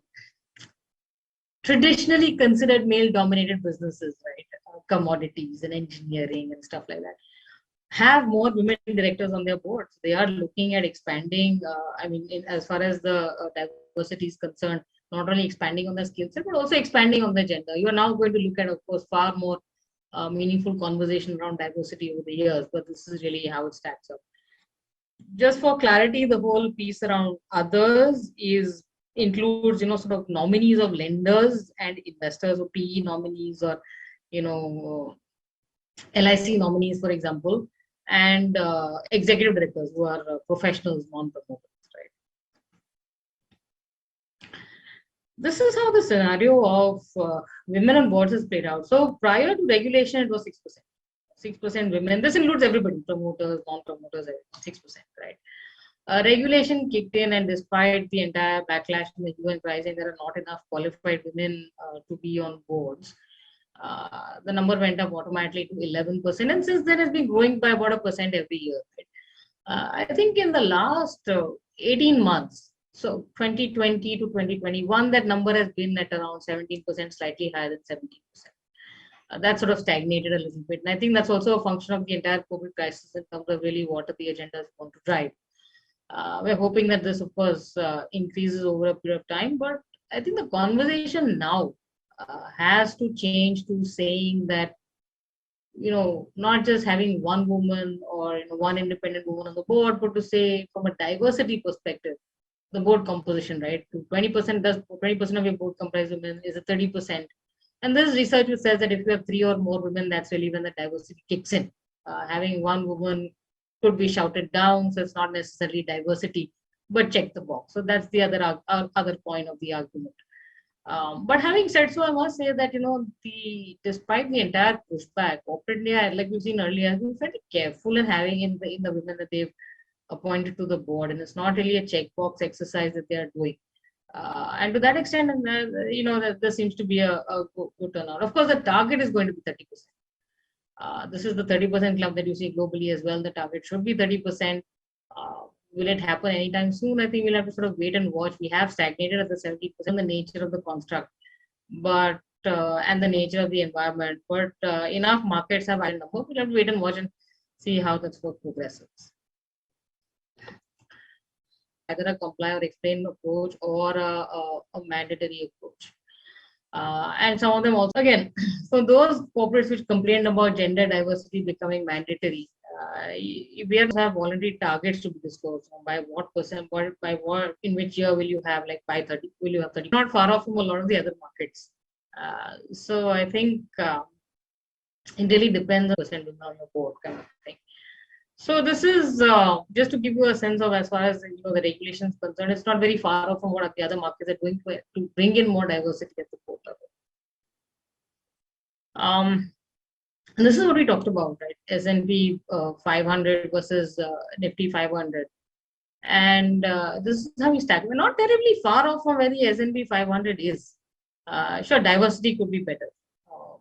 traditionally considered male-dominated businesses, right, commodities and engineering and stuff like that, have more women directors on their boards. They are looking at expanding. As far as the diversity is concerned, not only expanding on the skill set, but also expanding on the gender. You are now going to look at, of course, far more meaningful conversation around diversity over the years, but this is really how it stacks up. Just for clarity, the whole piece around others includes, sort of nominees of lenders and investors, or PE nominees, or, LIC nominees, for example, and executive directors who are professionals, non-promoters, right? This is how the scenario of women on boards is played out. So prior to regulation, it was 6%. 6% women. This includes everybody, promoters, non-promoters, 6%, right? Regulation kicked in, and despite the entire backlash from the UN pricing, there are not enough qualified women to be on boards. The number went up automatically to 11%, and since then has been growing by about 1% every year. Right? I think in the last 18 months, so 2020 to 2021, that number has been at around 17%, slightly higher than 17%. That sort of stagnated a little bit, and I think that's also a function of the entire COVID crisis in terms of really what are the agendas want to drive. We're hoping that this, of course, increases over a period of time, but I think the conversation now has to change to saying that, not just having one woman or one independent woman on the board, but to say from a diversity perspective, the board composition, right? 20% of your board comprise women is a 30%. And there's research which says that if you have 3 or more women, that's really when the diversity kicks in. Having one woman could be shouted down, so it's not necessarily diversity, but check the box. So that's the other point of the argument. But having said so, I must say that despite the entire pushback, corporate India, like we've seen earlier, has been very careful in having in the women that they've appointed to the board, and it's not really a checkbox exercise that they are doing. And to that extent, there seems to be a good turnout. Of course, the target is going to be 30%. This is the 30% club that you see globally as well. The target should be 30%. Will it happen anytime soon? I think we'll have to sort of wait and watch. We have stagnated at the 70%, the nature of the construct, but and the nature of the environment. But enough markets have a number. We'll have to wait and watch and see how that sort of progresses. Either a comply or explain approach or a mandatory approach. And some of them also, again, for those corporates which complained about gender diversity becoming mandatory, we have voluntary targets to be disclosed. By what percent, by what, in which year will you have, like by 30, will you have 30? Not far off from a lot of the other markets. So I think it really depends on percent on your board kind of thing. So this is just to give you a sense of, as far as the regulations concerned, it's not very far off from what the other markets are doing to bring in more diversity at the board level. And this is what we talked about, right? S&P 500 versus Nifty 500. And this is how we stack. We're not terribly far off from where the S&P 500 is. Sure, diversity could be better.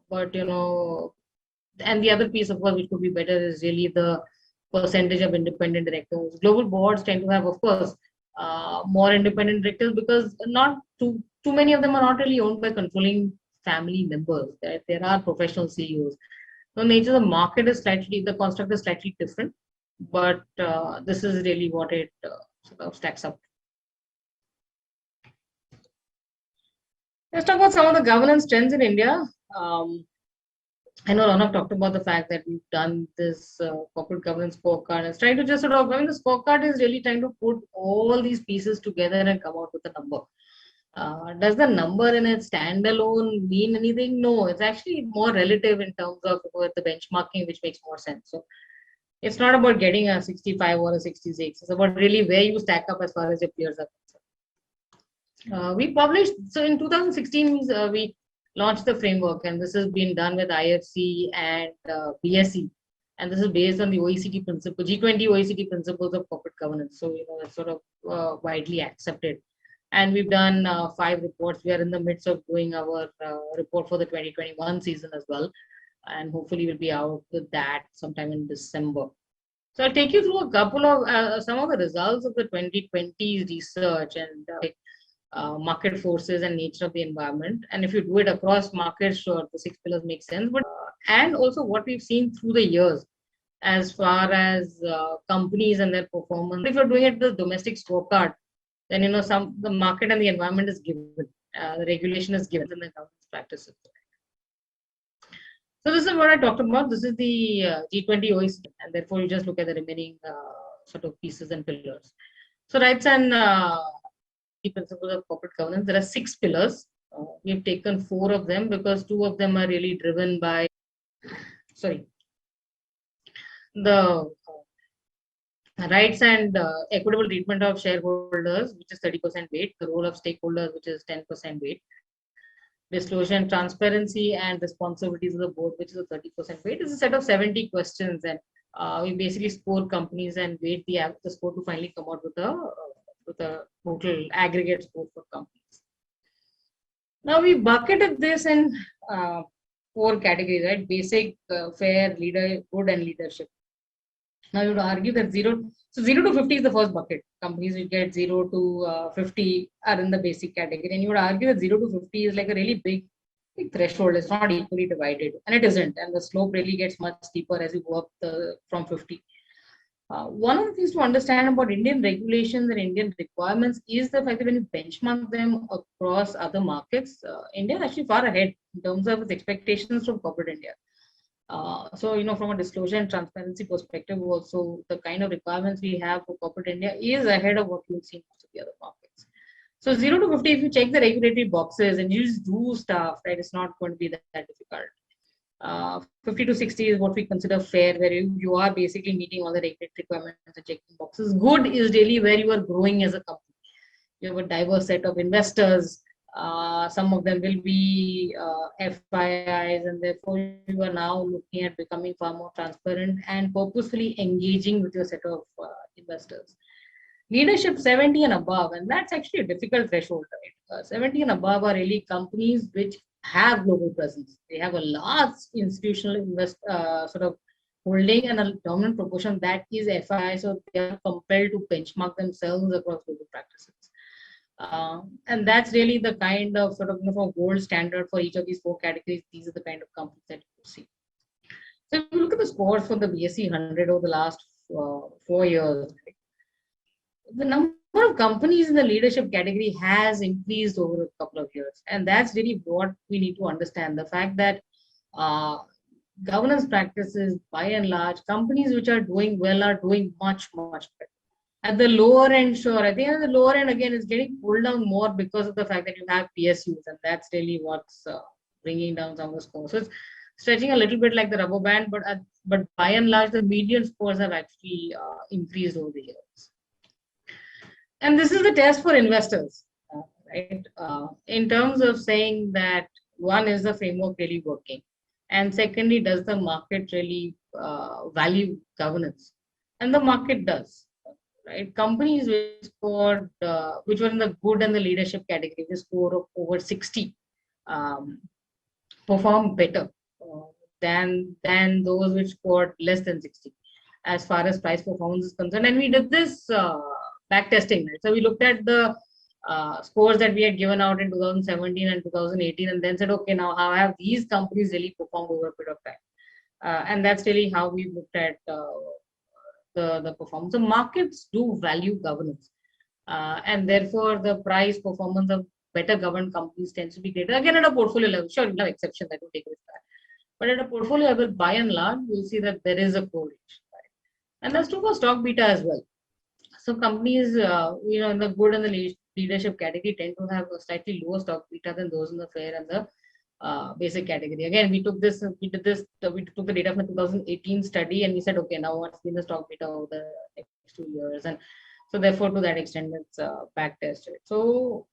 But, and the other piece, of course, which could be better is really the percentage of independent directors. Global boards tend to have, of course, more independent directors because not too many of them are not really owned by controlling family members. There are professional CEOs. The nature of the market is slightly, the construct is slightly different, but this is really what it sort of stacks up. Let's talk about some of the governance trends in India. I know Ronak talked about the fact that we've done this corporate governance scorecard. It's trying to just sort of, the scorecard is really trying to put all these pieces together and come out with a number. Does the number in its standalone mean anything? No, it's actually more relative in terms of the benchmarking, which makes more sense. So it's not about getting a 65 or a 66. It's about really where you stack up as far as your peers are concerned. We published, so in 2016, we launched the framework, and this has been done with IFC and BSE. And this is based on the OECD principle, G20 OECD principles of corporate governance. So, it's sort of widely accepted. And we've done 5 reports. We are in the midst of doing our report for the 2021 season as well. And hopefully we'll be out with that sometime in December. So I'll take you through a couple of some of the results of the 2020 research and market forces and nature of the environment. And if you do it across markets, sure, the 6 pillars make sense. But and also what we've seen through the years as far as companies and their performance. If you're doing it with the domestic scorecard, then the market and the environment is given, the regulation is given, and the governance practices. So this is what I talked about. This is the G20 OECD, and therefore you just look at the remaining sort of pieces and pillars. So rights and the principles of corporate governance. There are 6 pillars. We've taken 4 of them because 2 of them are really driven by, the rights and equitable treatment of shareholders, which is 30% weight, the role of stakeholders, which is 10% weight, disclosure and transparency and responsibilities of the board, which is a 30% weight. It's a set of 70 questions, and we basically score companies and weight the score to finally come out with a total aggregate score for companies. Now we bucketed this in 4 categories, right? Basic, fair, good, and leadership. Now you would argue that 0 to 50 is the first bucket. Companies which get 0 to 50 are in the basic category. And you would argue that 0 to 50 is like a really big threshold. It's not equally divided, and it isn't. And the slope really gets much steeper as you go up from 50. One of the things to understand about Indian regulations and Indian requirements is the fact that when you benchmark them across other markets, India is actually far ahead in terms of its expectations from corporate India. So, from a disclosure and transparency perspective, also the kind of requirements we have for corporate India is ahead of what you'll see in most of the other markets. So 0 to 50, if you check the regulatory boxes and you just do stuff, right, it's not going to be that difficult. 50 to 60 is what we consider fair, where you are basically meeting all the regulatory requirements and checking boxes. Good is really where you are growing as a company. You have a diverse set of investors. Some of them will be FIIs, and therefore you are now looking at becoming far more transparent and purposefully engaging with your set of investors. Leadership 70 and above, and that's actually a difficult threshold, right? 70 and above are really companies which have global presence. They have a large institutional sort of holding and a dominant proportion that is FII, so they are compelled to benchmark themselves across global practices. And that's really the kind of sort of gold standard for each of these 4 categories. These are the kind of companies that you see. So if you look at the scores for the BSE 100 over the last 4 years, the number of companies in the leadership category has increased over a couple of years. And that's really what we need to understand. The fact that uh, governance practices, by and large, companies which are doing well are doing much, much better. At the lower end, sure. I think at the lower end, again, it's getting pulled down more because of the fact that you have PSUs, and that's really what's bringing down some of the scores. So it's stretching a little bit like the rubber band, but by and large, the median scores have actually increased over the years. And this is the test for investors, right? In terms of saying that one, is the framework really working? And secondly, does the market really value governance? And the market does, right? Companies which scored, which were in the good and the leadership category, the score of over 60, perform better than those which scored less than 60 as far as price performance is concerned. And we did this back testing, right? So we looked at the scores that we had given out in 2017 and 2018 and then said, okay, now how have these companies really performed over a period of time? And that's really how we looked at the performance. So markets do value governance, and therefore the price performance of better governed companies tends to be greater. Again, at a portfolio level, sure, you have exceptions, I don't take it with that. But at a portfolio level, by and large, you'll see that there is a correlation, right? And that's true for stock beta as well. So companies, in the good and the leadership category tend to have a slightly lower stock beta than those in the fair and the basic category. Again, we took the data from the 2018 study and we said, okay, now what's been the stock beta over the next 2 years? And so therefore, to that extent, it's back tested. So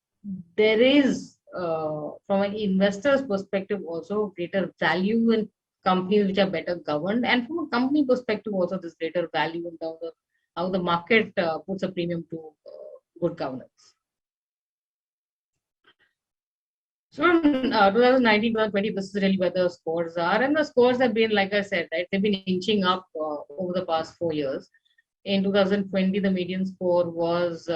there is, from an investor's perspective, also greater value in companies which are better governed. And from a company perspective, also this greater value in terms of how the market puts a premium to good governance. So in 2019, 2020, this is really where the scores are. And the scores have been, like I said, right, they've been inching up over the past 4 years. In 2020, the median score was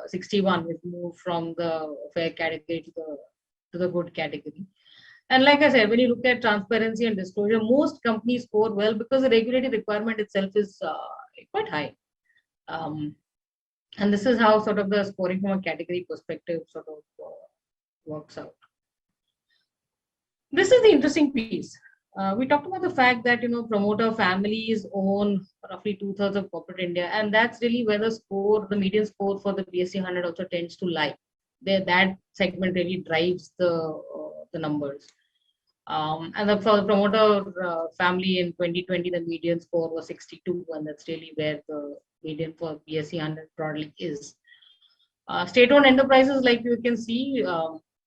61, which moved from the fair category to the good category. And like I said, when you look at transparency and disclosure, most companies score well because the regulatory requirement itself is quite high. And this is how sort of the scoring from a category perspective sort of works out. This is the interesting piece. We talked about the fact that, promoter families own roughly 2/3 of corporate India, and that's really where the median score for the BSE 100 also tends to lie. That segment really drives the numbers. And for the promoter family in 2020, the median score was 62, and that's really where the median for BSE 100 broadly is. State-owned enterprises, like you can see,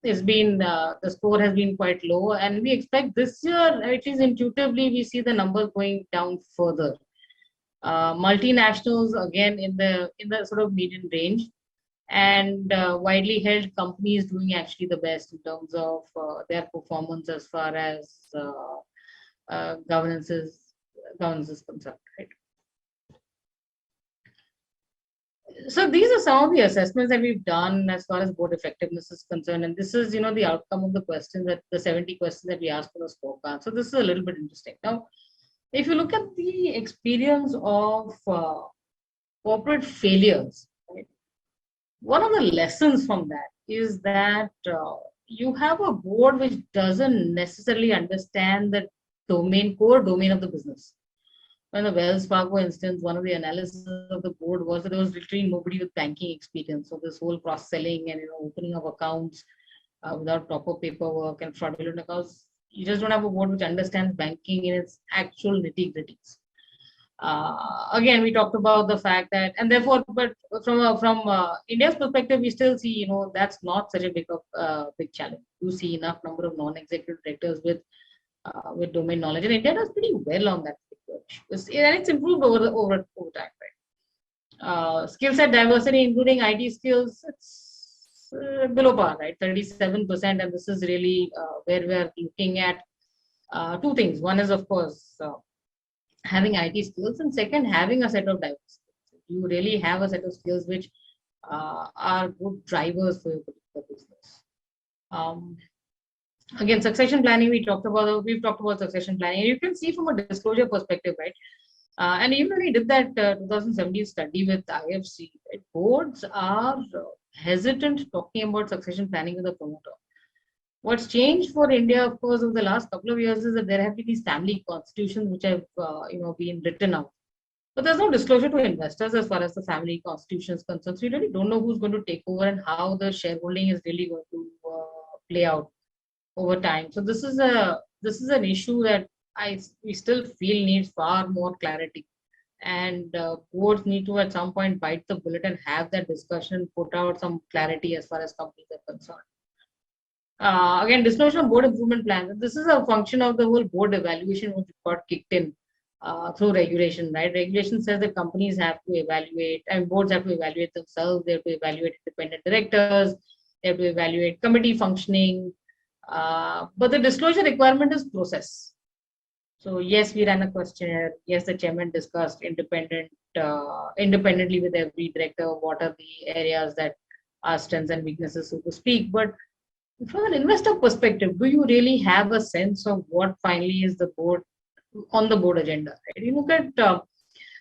it's been the score has been quite low, and we expect this year, at least intuitively, we see the numbers going down further. Multinationals, again, in the sort of median range, and widely held companies doing actually the best in terms of their performance as far as governance is concerned, right? So these are some of the assessments that we've done as far as board effectiveness is concerned, and this is, the outcome of the questions, that the 70 questions that we asked for the scorecard. So this is a little bit interesting. Now, if you look at the experience of corporate failures, right, one of the lessons from that is that you have a board which doesn't necessarily understand the core domain of the business. In the Wells Fargo instance, one of the analysis of the board was that there was literally nobody with banking experience. So this whole cross-selling and opening of accounts without proper paperwork and fraudulent accounts, you just don't have a board which understands banking in its actual nitty-gritties. Again, we talked about the fact that, and therefore, but from India's perspective, we still see, that's not such a big challenge. You see enough number of non-executive directors with domain knowledge, and India does pretty well on that. And it's improved over time, right? Skill set diversity, including IT skills, it's below par, right? 37%, and this is really where we are looking at two things. One is, of course, having IT skills, and second, having a set of diverse skills. You really have a set of skills which are good drivers for your particular business. Again, succession planning, we've talked about succession planning. You can see from a disclosure perspective, right? And even when we did that 2017 study with IFC, right, boards are hesitant talking about succession planning with the promoter. What's changed for India, of course, over the last couple of years is that there have been these family constitutions which have, been written out. But there's no disclosure to investors as far as the family constitution is concerned. So you really don't know who's going to take over and how the shareholding is really going to play out over time. So this is an issue that we still feel needs far more clarity, and boards need to at some point bite the bullet and have that discussion, put out some clarity as far as companies are concerned. Again, disclosure of board improvement plans. This is a function of the whole board evaluation which got kicked in through regulation, right? Regulation says that companies have to evaluate, and boards have to evaluate themselves. They have to evaluate independent directors. They have to evaluate committee functioning. But the disclosure requirement is process. So yes, we ran a questionnaire. Yes, the chairman discussed independently with every director what are the areas that are strengths and weaknesses, so to speak. But from an investor perspective, do you really have a sense of what finally is the board on the board agenda? Right? You look at,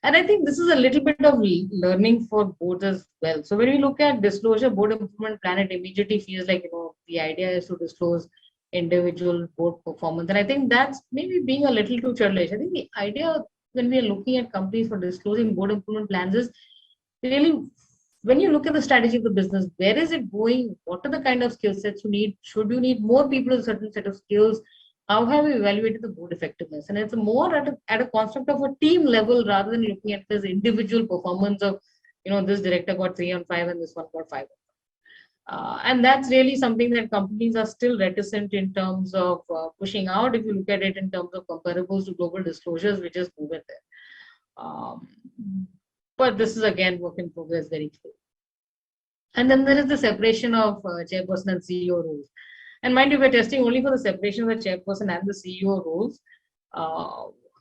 and I think this is a little bit of learning for boards as well. So when we look at disclosure board improvement plan, it immediately feels like the idea is to disclose individual board performance, and I think that's maybe being a little too childish. I think the idea when we are looking at companies for disclosing board improvement plans is really, when you look at the strategy of the business, where is it going? What are the kind of skill sets you need? Should you need more people with a certain set of skills? How have you evaluated the board effectiveness? And it's more at a concept of a team level rather than looking at this individual performance of, this director got 3 on 5 and this one got 5 on 5. And that's really something that companies are still reticent in terms of pushing out. If you look at it in terms of comparables to global disclosures, we just move it there. But this is again work in progress, very clear. And then there is the separation of chairperson and CEO roles. And mind you, we're testing only for the separation of the chairperson and the CEO roles.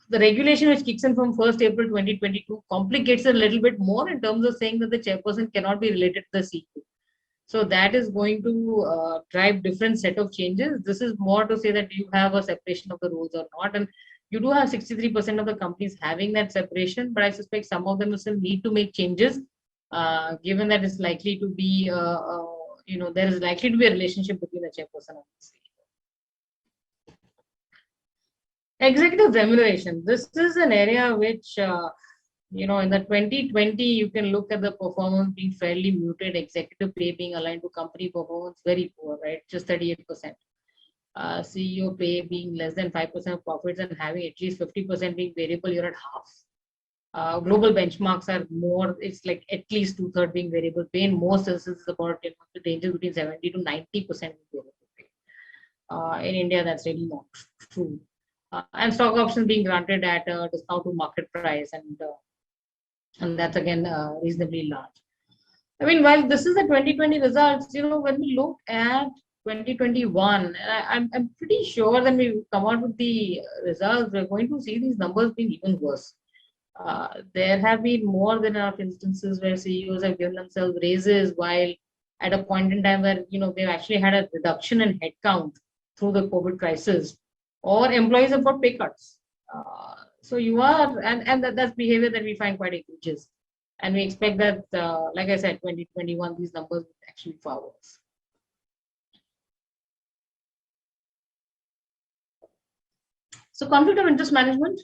The regulation which kicks in from 1st April 2022 complicates it a little bit more in terms of saying that the chairperson cannot be related to the CEO. So that is going to drive different set of changes. This is more to say that you have a separation of the roles or not. And you do have 63% of the companies having that separation, but I suspect some of them will still need to make changes, given that it's likely to be, there is likely to be a relationship between the chairperson and the CEO. Executive remuneration. This is an area which, in the 2020, you can look at the performance being fairly muted, executive pay being aligned to company performance, very poor, right? Just 38%. CEO pay being less than 5% of profits and having at least 50% being variable, you're at half. Global benchmarks are more, it's like at least 2/3 being variable pay. In most instances, about the ranges between 70 to 90% variable pay. In India, that's really not true. And stock options being granted at a discount to market price, and that's again reasonably large. I mean, while this is the 2020 results, when we look at 2021, I'm pretty sure when we come out with the results, we're going to see these numbers being even worse. There have been more than enough instances where CEOs have given themselves raises while at a point in time where they've actually had a reduction in headcount through the COVID crisis, or employees have got pay cuts. So you are, and that's behavior that we find quite egregious. And we expect that, like I said, 2021, these numbers will actually be far worse. So conflict of interest management,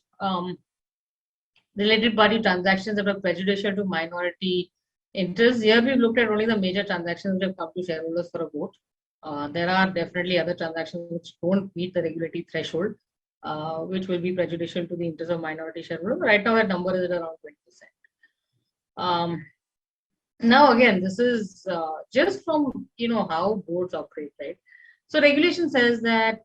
related party transactions that are prejudicial to minority interests. Here we looked at only the major transactions that have come to shareholders for a vote. There are definitely other transactions which don't meet the regulatory threshold, which will be prejudicial to the interest of minority shareholders. Right now that number is at around 20%. Now again, this is just from how boards operate, right? So regulation says that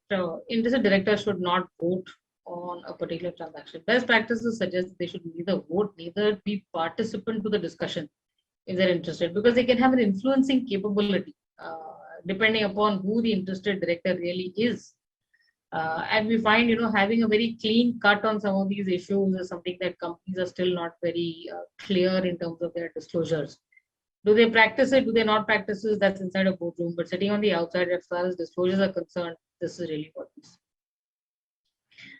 interested directors should not vote on a particular transaction. Best practices suggest they should neither vote, neither be participant to the discussion if they're interested, because they can have an influencing capability depending upon who the interested director really is. And we find, having a very clean cut on some of these issues is something that companies are still not very clear in terms of their disclosures. Do they practice it? Do they not practice it? That's inside a boardroom. But sitting on the outside, as far as disclosures are concerned, this is really what it is.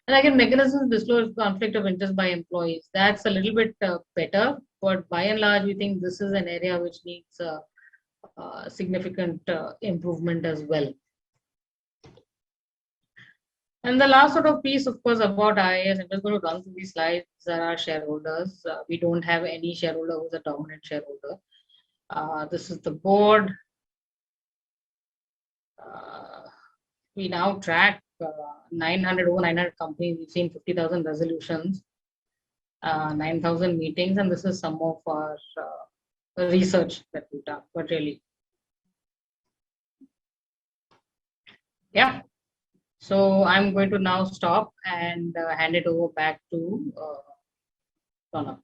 And again, mechanisms disclose conflict of interest by employees. That's a little bit better, but by and large, we think this is an area which needs significant improvement as well. And the last sort of piece, of course, about IAS, I'm just going to run through these slides. There are shareholders. We don't have any shareholder who's a dominant shareholder. This is the board. We now track over 900 companies. We've seen 50,000 resolutions, 9,000 meetings, and this is some of our research that we've done. But really, yeah. So I'm going to now stop and hand it over back to Ronak.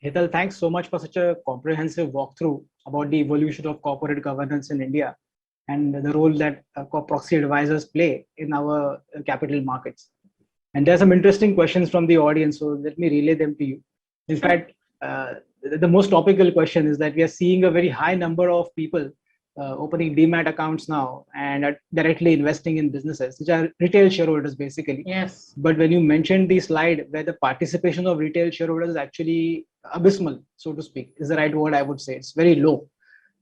Hetal, thanks so much for such a comprehensive walkthrough about the evolution of corporate governance in India and the role that proxy advisors play in our capital markets. And there are some interesting questions from the audience, so let me relay them to you. In fact, the most topical question is that we are seeing a very high number of people opening demat accounts now and directly investing in businesses, which are retail shareholders basically. Yes. But when you mentioned the slide where the participation of retail shareholders is actually abysmal, so to speak, is the right word I would say. It's very low.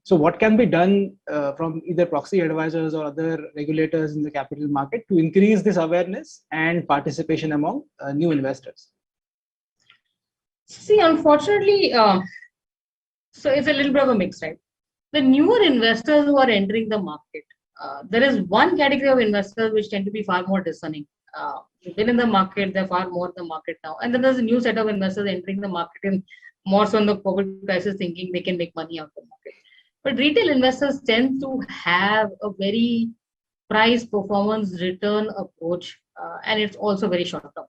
So what can be done from either proxy advisors or other regulators in the capital market to increase this awareness and participation among new investors? See, unfortunately, so it's a little bit of a mix, right? The newer investors who are entering the market, there is one category of investors which tend to be far more discerning. They've been in the market, they're far more in the market now. And then there's a new set of investors entering the market and more so in the COVID crisis thinking they can make money out of the market. But retail investors tend to have a very price performance return approach, and it's also very short term.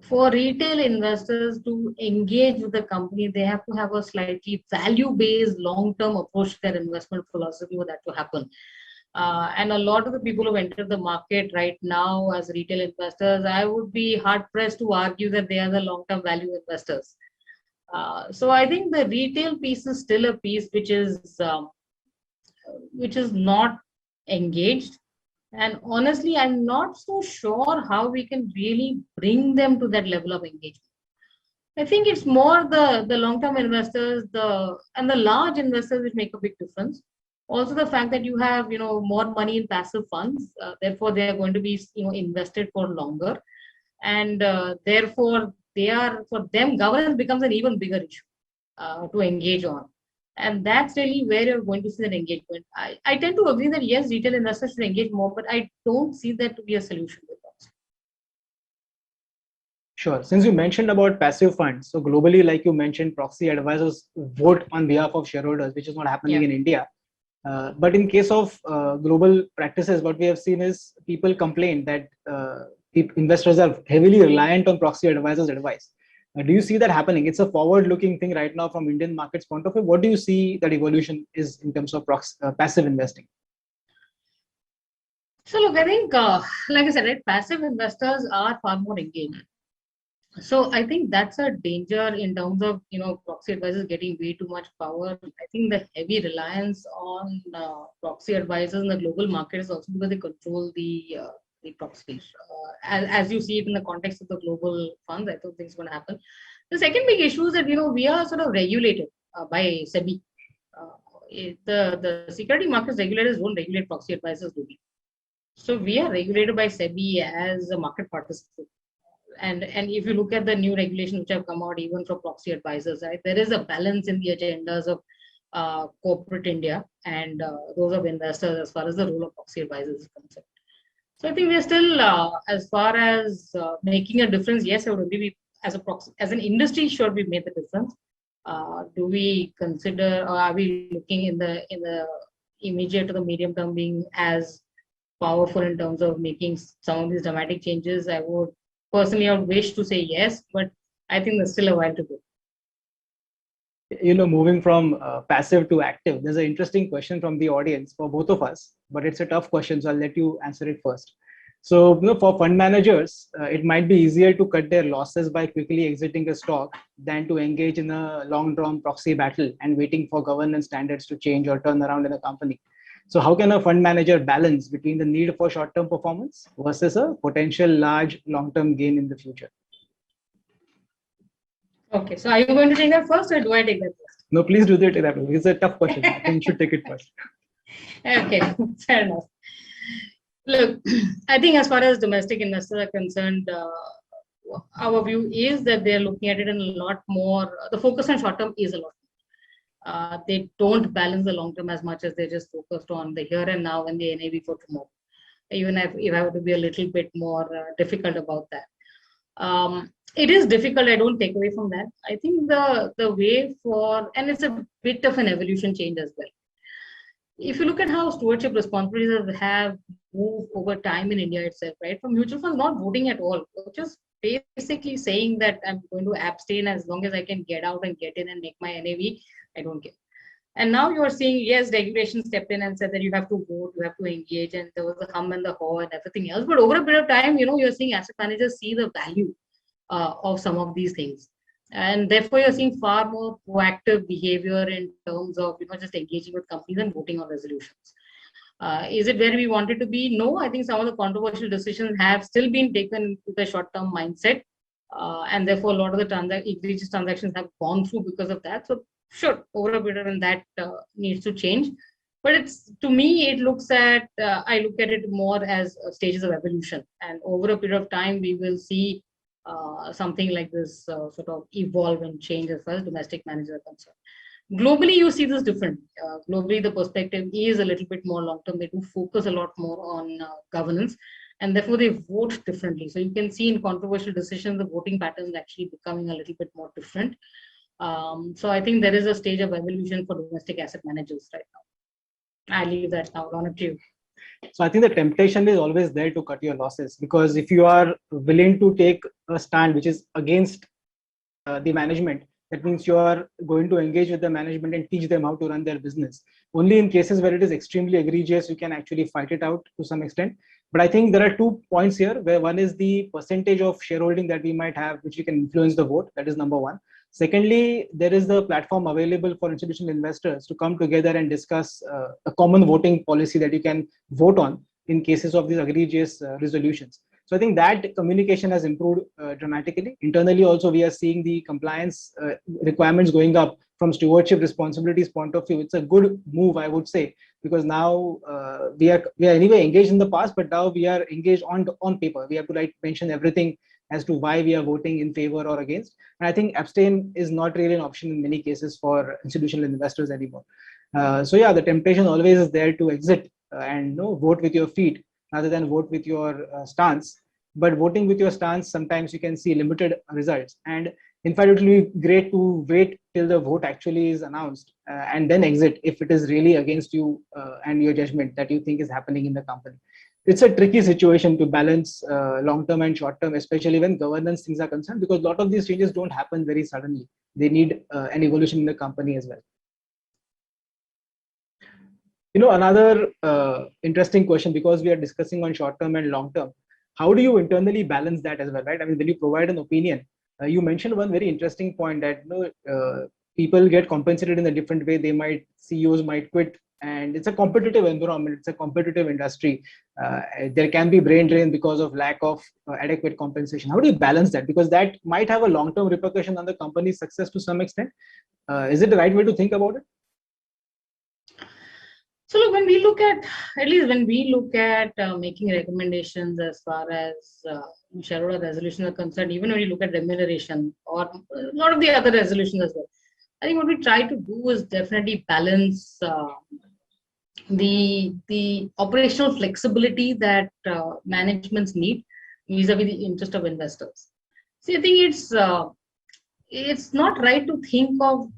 For retail investors to engage with the company, they have to have a slightly value-based long-term approach to their investment philosophy for that to happen. And a lot of the people who entered the market right now as retail investors, I would be hard-pressed to argue that they are the long-term value investors. So I think the retail piece is still a piece which is not engaged. And honestly, I'm not so sure how we can really bring them to that level of engagement. I think it's more the long-term investors, and the large investors which make a big difference. Also, the fact that you have more money in passive funds, therefore they are going to be invested for longer, and therefore for them governance becomes an even bigger issue to engage on. And that's really where you're going to see that engagement. I tend to agree that yes, retail investors should engage more, but I don't see that to be a solution with us. Sure. Since you mentioned about passive funds, so globally, like you mentioned, proxy advisors vote on behalf of shareholders, which is not happening in India. But in case of global practices, what we have seen is people complain that investors are heavily reliant on proxy advisors' advice. Do you see that happening? It's a forward-looking thing right now from Indian markets point of view. What do you see that evolution is in terms of passive investing? So look, I think, like I said, right, passive investors are far more engaged. So I think that's a danger in terms of proxy advisors getting way too much power. I think the heavy reliance on proxy advisors in the global market is also because they control the proxies. As you see it in the context of the global funds, I don't think it's going to happen. The second big issue is that we are sort of regulated by SEBI. The security markets regulators don't regulate proxy advisors, do we? So we are regulated by SEBI as a market participant. And if you look at the new regulations which have come out even for proxy advisors, right, there is a balance in the agendas of corporate India and those of investors as far as the role of proxy advisors is concerned. So I think we're still, as far as making a difference, yes, I would agree. As an industry, sure, we've made the difference. Do we consider, or are we looking in the immediate to the medium term being as powerful in terms of making some of these dramatic changes? I would wish to say yes, but I think there's still a while to go. Moving from passive to active, there's an interesting question from the audience for both of us, but it's a tough question, so I'll let you answer it first. So, for fund managers, it might be easier to cut their losses by quickly exiting a stock than to engage in a long-term proxy battle and waiting for governance standards to change or turn around in a company. So how can a fund manager balance between the need for short-term performance versus a potential large long-term gain in the future? Okay, so are you going to take that first or do I take that first? No, please do that. It's a tough question. I think you should take it first. Okay, fair enough. Look, I think as far as domestic investors are concerned, our view is that they're looking at it in a lot more. The focus on short term is a lot. They don't balance the long term as much as they're just focused on the here and now and the NAV for tomorrow. Even if I were to be a little bit more difficult about that. It is difficult. I don't take away from that. I think the way for, and it's a bit of an evolution change as well. If you look at how stewardship responsibilities have moved over time in India itself, right? From mutual funds not voting at all, just basically saying that I'm going to abstain as long as I can get out and get in and make my NAV, I don't care. And now you're seeing, yes, regulation stepped in and said that you have to vote, you have to engage, and there was a hum and the haw and everything else. But over a period of time, you're seeing asset managers see the value of some of these things. And therefore, you're seeing far more proactive behavior in terms of just engaging with companies and voting on resolutions. Is it where we wanted to be? No, I think some of the controversial decisions have still been taken with a short-term mindset. And therefore, a lot of the egregious transactions have gone through because of that. So sure, over a period and that needs to change. But it's, to me, it looks at, I look at it more as stages of evolution. And over a period of time, we will see something like this sort of evolve and change as far as domestic managers are concerned. Globally, you see this different. Globally, the perspective is a little bit more long-term. They do focus a lot more on governance, and therefore they vote differently. So you can see in controversial decisions, the voting patterns actually becoming a little bit more different. So I think there is a stage of evolution for domestic asset managers right now. I leave that now on to you. So I think the temptation is always there to cut your losses, because if you are willing to take a stand which is against the management, that means you are going to engage with the management and teach them how to run their business. Only in cases where it is extremely egregious, you can actually fight it out to some extent. But I think there are 2 points here, where one is the percentage of shareholding that we might have, which we can influence the vote. That is number one. Secondly, there is the platform available for institutional investors to come together and discuss a common voting policy that you can vote on in cases of these egregious resolutions. So I think that communication has improved dramatically. Internally also, we are seeing the compliance requirements going up from stewardship responsibilities point of view. It's a good move, I would say, because now we are anyway engaged in the past, but now we are engaged on paper. We have to mention everything as to why we are voting in favor or against. And I think abstain is not really an option in many cases for institutional investors anymore. So yeah, the temptation always is there to exit and vote with your feet rather than vote with your stance. But voting with your stance, sometimes you can see limited results. And in fact, it will be great to wait till the vote actually is announced and then exit if it is really against you and your judgment that you think is happening in the company. It's a tricky situation to balance long-term and short-term, especially when governance things are concerned, because a lot of these changes don't happen very suddenly. They need an evolution in the company as well. Another interesting question, because we are discussing on short-term and long-term, how do you internally balance that as well, right? I mean, when you provide an opinion, you mentioned one very interesting point that people get compensated in a different way. CEOs might quit, and it's a competitive environment. It's a competitive industry. There can be brain drain because of lack of adequate compensation. How do you balance that? Because that might have a long-term repercussion on the company's success to some extent. Is it the right way to think about it? So look, when we look at making recommendations as far as shareholder resolutions are concerned, even when you look at remuneration or a lot of the other resolutions as well, I think what we try to do is definitely balance the operational flexibility that managements need vis-a-vis the interest of investors. See, I think it's not right to think of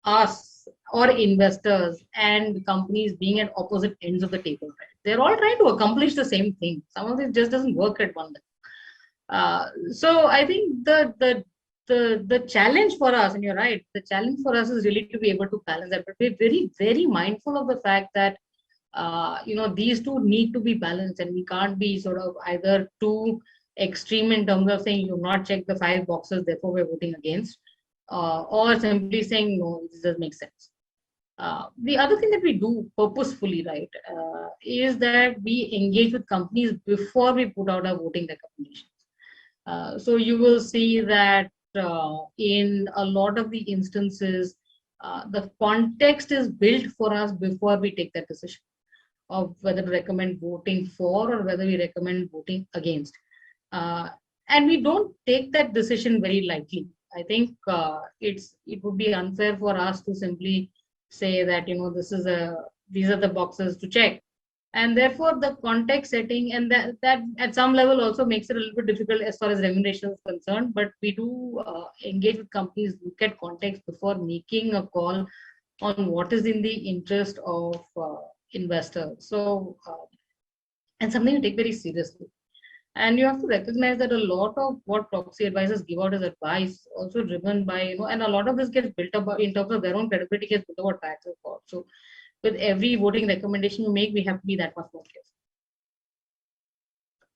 us or investors and companies being at opposite ends of the table. Right? They're all trying to accomplish the same thing. Some of it just doesn't work at one level. So I think the challenge for us, and you're right, the challenge for us is really to be able to balance that. But we're very, very mindful of the fact that these two need to be balanced, and we can't be sort of either too extreme in terms of saying you've not checked the 5 boxes, therefore we're voting against, or simply saying no, this doesn't make sense. The other thing that we do purposefully, right, is that we engage with companies before we put out our voting recommendations. So you will see that in a lot of the instances, the context is built for us before we take that decision of whether to recommend voting for or whether we recommend voting against. And we don't take that decision very lightly. I think it would be unfair for us to simply say that these are the boxes to check, and therefore the context setting and that at some level also makes it a little bit difficult as far as remuneration is concerned. But we do engage with companies, look at context before making a call on what is in the interest of investors. So and something to take very seriously. And you have to recognize that a lot of what proxy advisors give out as advice also driven by, and a lot of this gets built up in terms of their own credibility, gets built up tax record. So with every voting recommendation you make, we have to be that much more careful.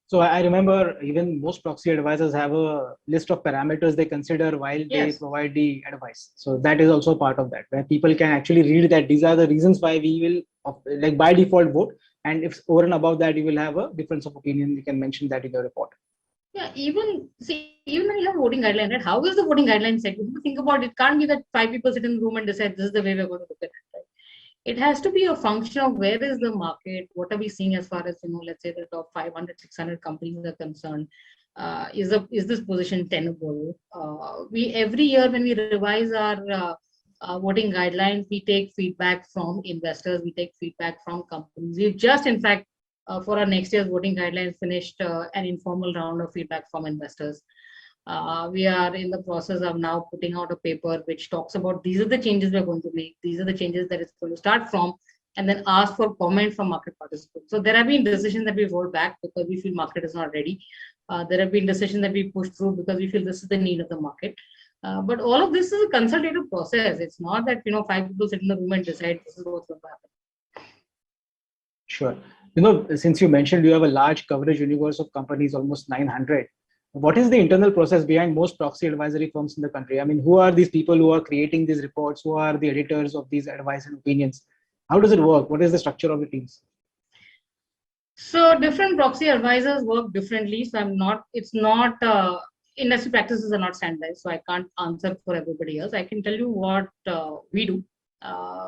So I remember even most proxy advisors have a list of parameters they consider while they provide the advice. So that is also part of that, where people can actually read that these are the reasons why we will, like by default, vote. And if over and above that, you will have a difference of opinion, you can mention that in your report. Yeah, even when you have voting guideline, right? How is the voting guideline set? You think about it, it can't be that 5 people sit in the room and decide this is the way we're going to look at it, right? It has to be a function of where is the market, what are we seeing as far as, let's say the top 500, 600 companies are concerned. Is this position tenable? We every year when we revise our voting guidelines, we take feedback from investors, we take feedback from companies. We've just, in fact, for our next year's voting guidelines, finished an informal round of feedback from investors. We are in the process of now putting out a paper which talks about these are the changes we're going to make, these are the changes that it's going to start from, and then ask for comment from market participants. So there have been decisions that we've rolled back because we feel market is not ready. There have been decisions that we pushed through because we feel this is the need of the market. But all of this is a consultative process. It's not that 5 people sit in the room and decide this is what's going to happen. Sure. Since you mentioned you have a large coverage universe of companies, almost 900. What is the internal process behind most proxy advisory firms in the country? I mean, who are these people who are creating these reports? Who are the editors of these advice and opinions? How does it work? What is the structure of the teams? So different proxy advisors work differently. So industry practices are not standardized. So I can't answer for everybody else. I can tell you what we do.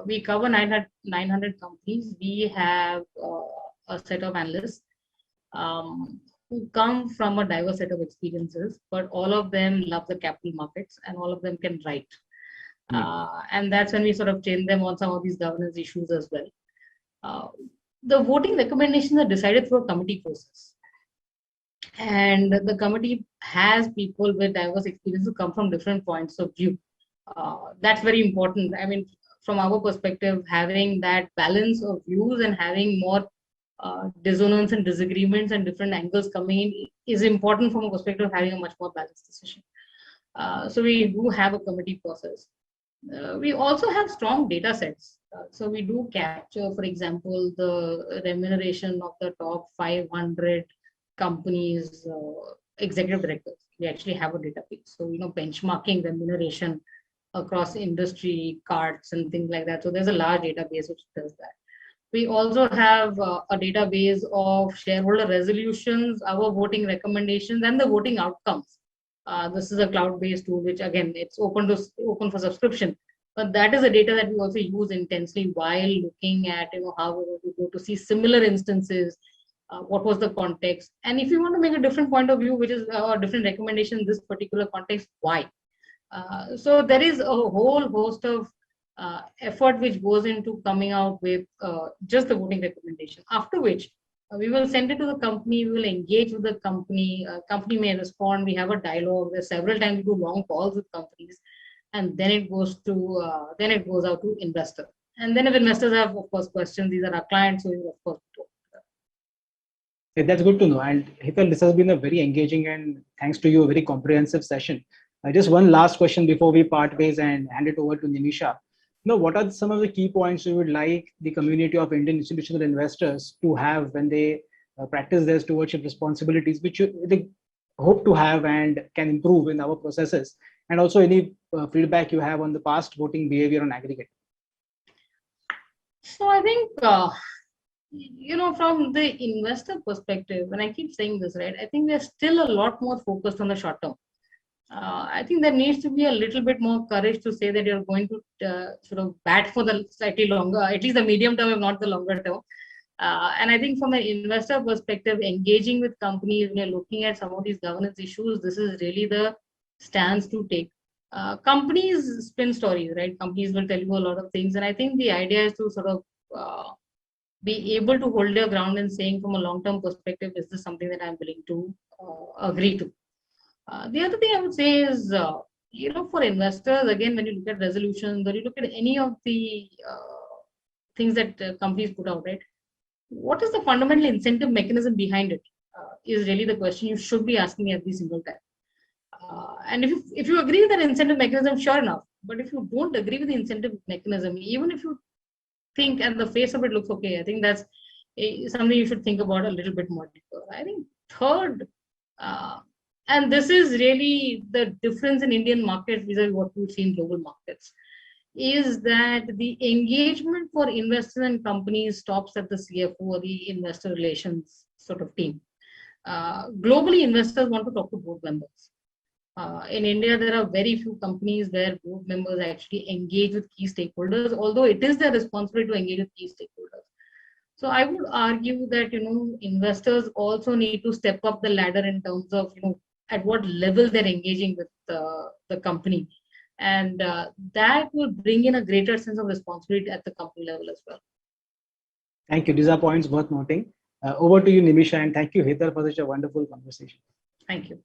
We cover 900 companies. We have a set of analysts who come from a diverse set of experiences, but all of them love the capital markets and all of them can write. And that's when we sort of train them on some of these governance issues as well. The voting recommendations are decided through a committee process. And the committee has people with diverse experiences who come from different points of view. That's very important. I mean, from our perspective, having that balance of views and having more dissonance and disagreements and different angles coming in is important from a perspective of having a much more balanced decision. So we do have a committee process. We also have strong data sets. So we do capture, for example, the remuneration of the top 500 companies, executive directors. We actually have a database. So, benchmarking remuneration across industry cards and things like that. So there's a large database which does that. We also have a database of shareholder resolutions, our voting recommendations, and the voting outcomes. This is a cloud-based tool, which again, it's open for subscription. But that is a data that we also use intensely while looking at how we're going to go to see similar instances, what was the context, and if you want to make a different point of view, which is a different recommendation in this particular context, why? So there is a whole host of effort which goes into coming out with just the voting recommendation. After which we will send it to the company. We will engage with the company. Company may respond. We have a dialogue. There's several times we do long calls with companies. And then it goes out to investors. And then if investors have, of course, questions, these are our clients, so we will, of course, talk to them. That's good to know. And Hetal, this has been a very engaging and thanks to you, a very comprehensive session. Just one last question before we part ways and hand it over to Nimisha. What are some of the key points you would like the community of Indian institutional investors to have when they practice their stewardship responsibilities, which they hope to have and can improve in our processes? And also any feedback you have on the past voting behavior on aggregate? So I think, from the investor perspective, and I keep saying this, right, I think we're still a lot more focused on the short term. I think there needs to be a little bit more courage to say that you're going to sort of bat for the slightly longer, at least the medium term, if not the longer term. And I think from an investor perspective, engaging with companies when you're looking at some of these governance issues, this is really the stance to take. Companies spin stories, right? Companies will tell you a lot of things. And I think the idea is to sort of be able to hold your ground and saying from a long-term perspective, is this something that I'm willing to agree to? The other thing I would say is, for investors, again, when you look at resolutions or you look at any of the things that companies put out, right? What is the fundamental incentive mechanism behind it? Is really the question you should be asking every single time. And if you agree with that incentive mechanism, sure enough. But if you don't agree with the incentive mechanism, even if you think and the face of it looks okay, I think that's something you should think about a little bit more deeper. I think third, and this is really the difference in Indian markets vis-a-vis what we see in global markets, is that the engagement for investors and companies stops at the CFO or the investor relations sort of team. Globally, investors want to talk to board members. In India, there are very few companies where board members actually engage with key stakeholders, although it is their responsibility to engage with key stakeholders. So I would argue that, investors also need to step up the ladder in terms of, at what level they're engaging with the company. And that will bring in a greater sense of responsibility at the company level as well. Thank you. These are points worth noting. Over to you, Nimisha, and thank you, Hetal, for such a wonderful conversation. Thank you.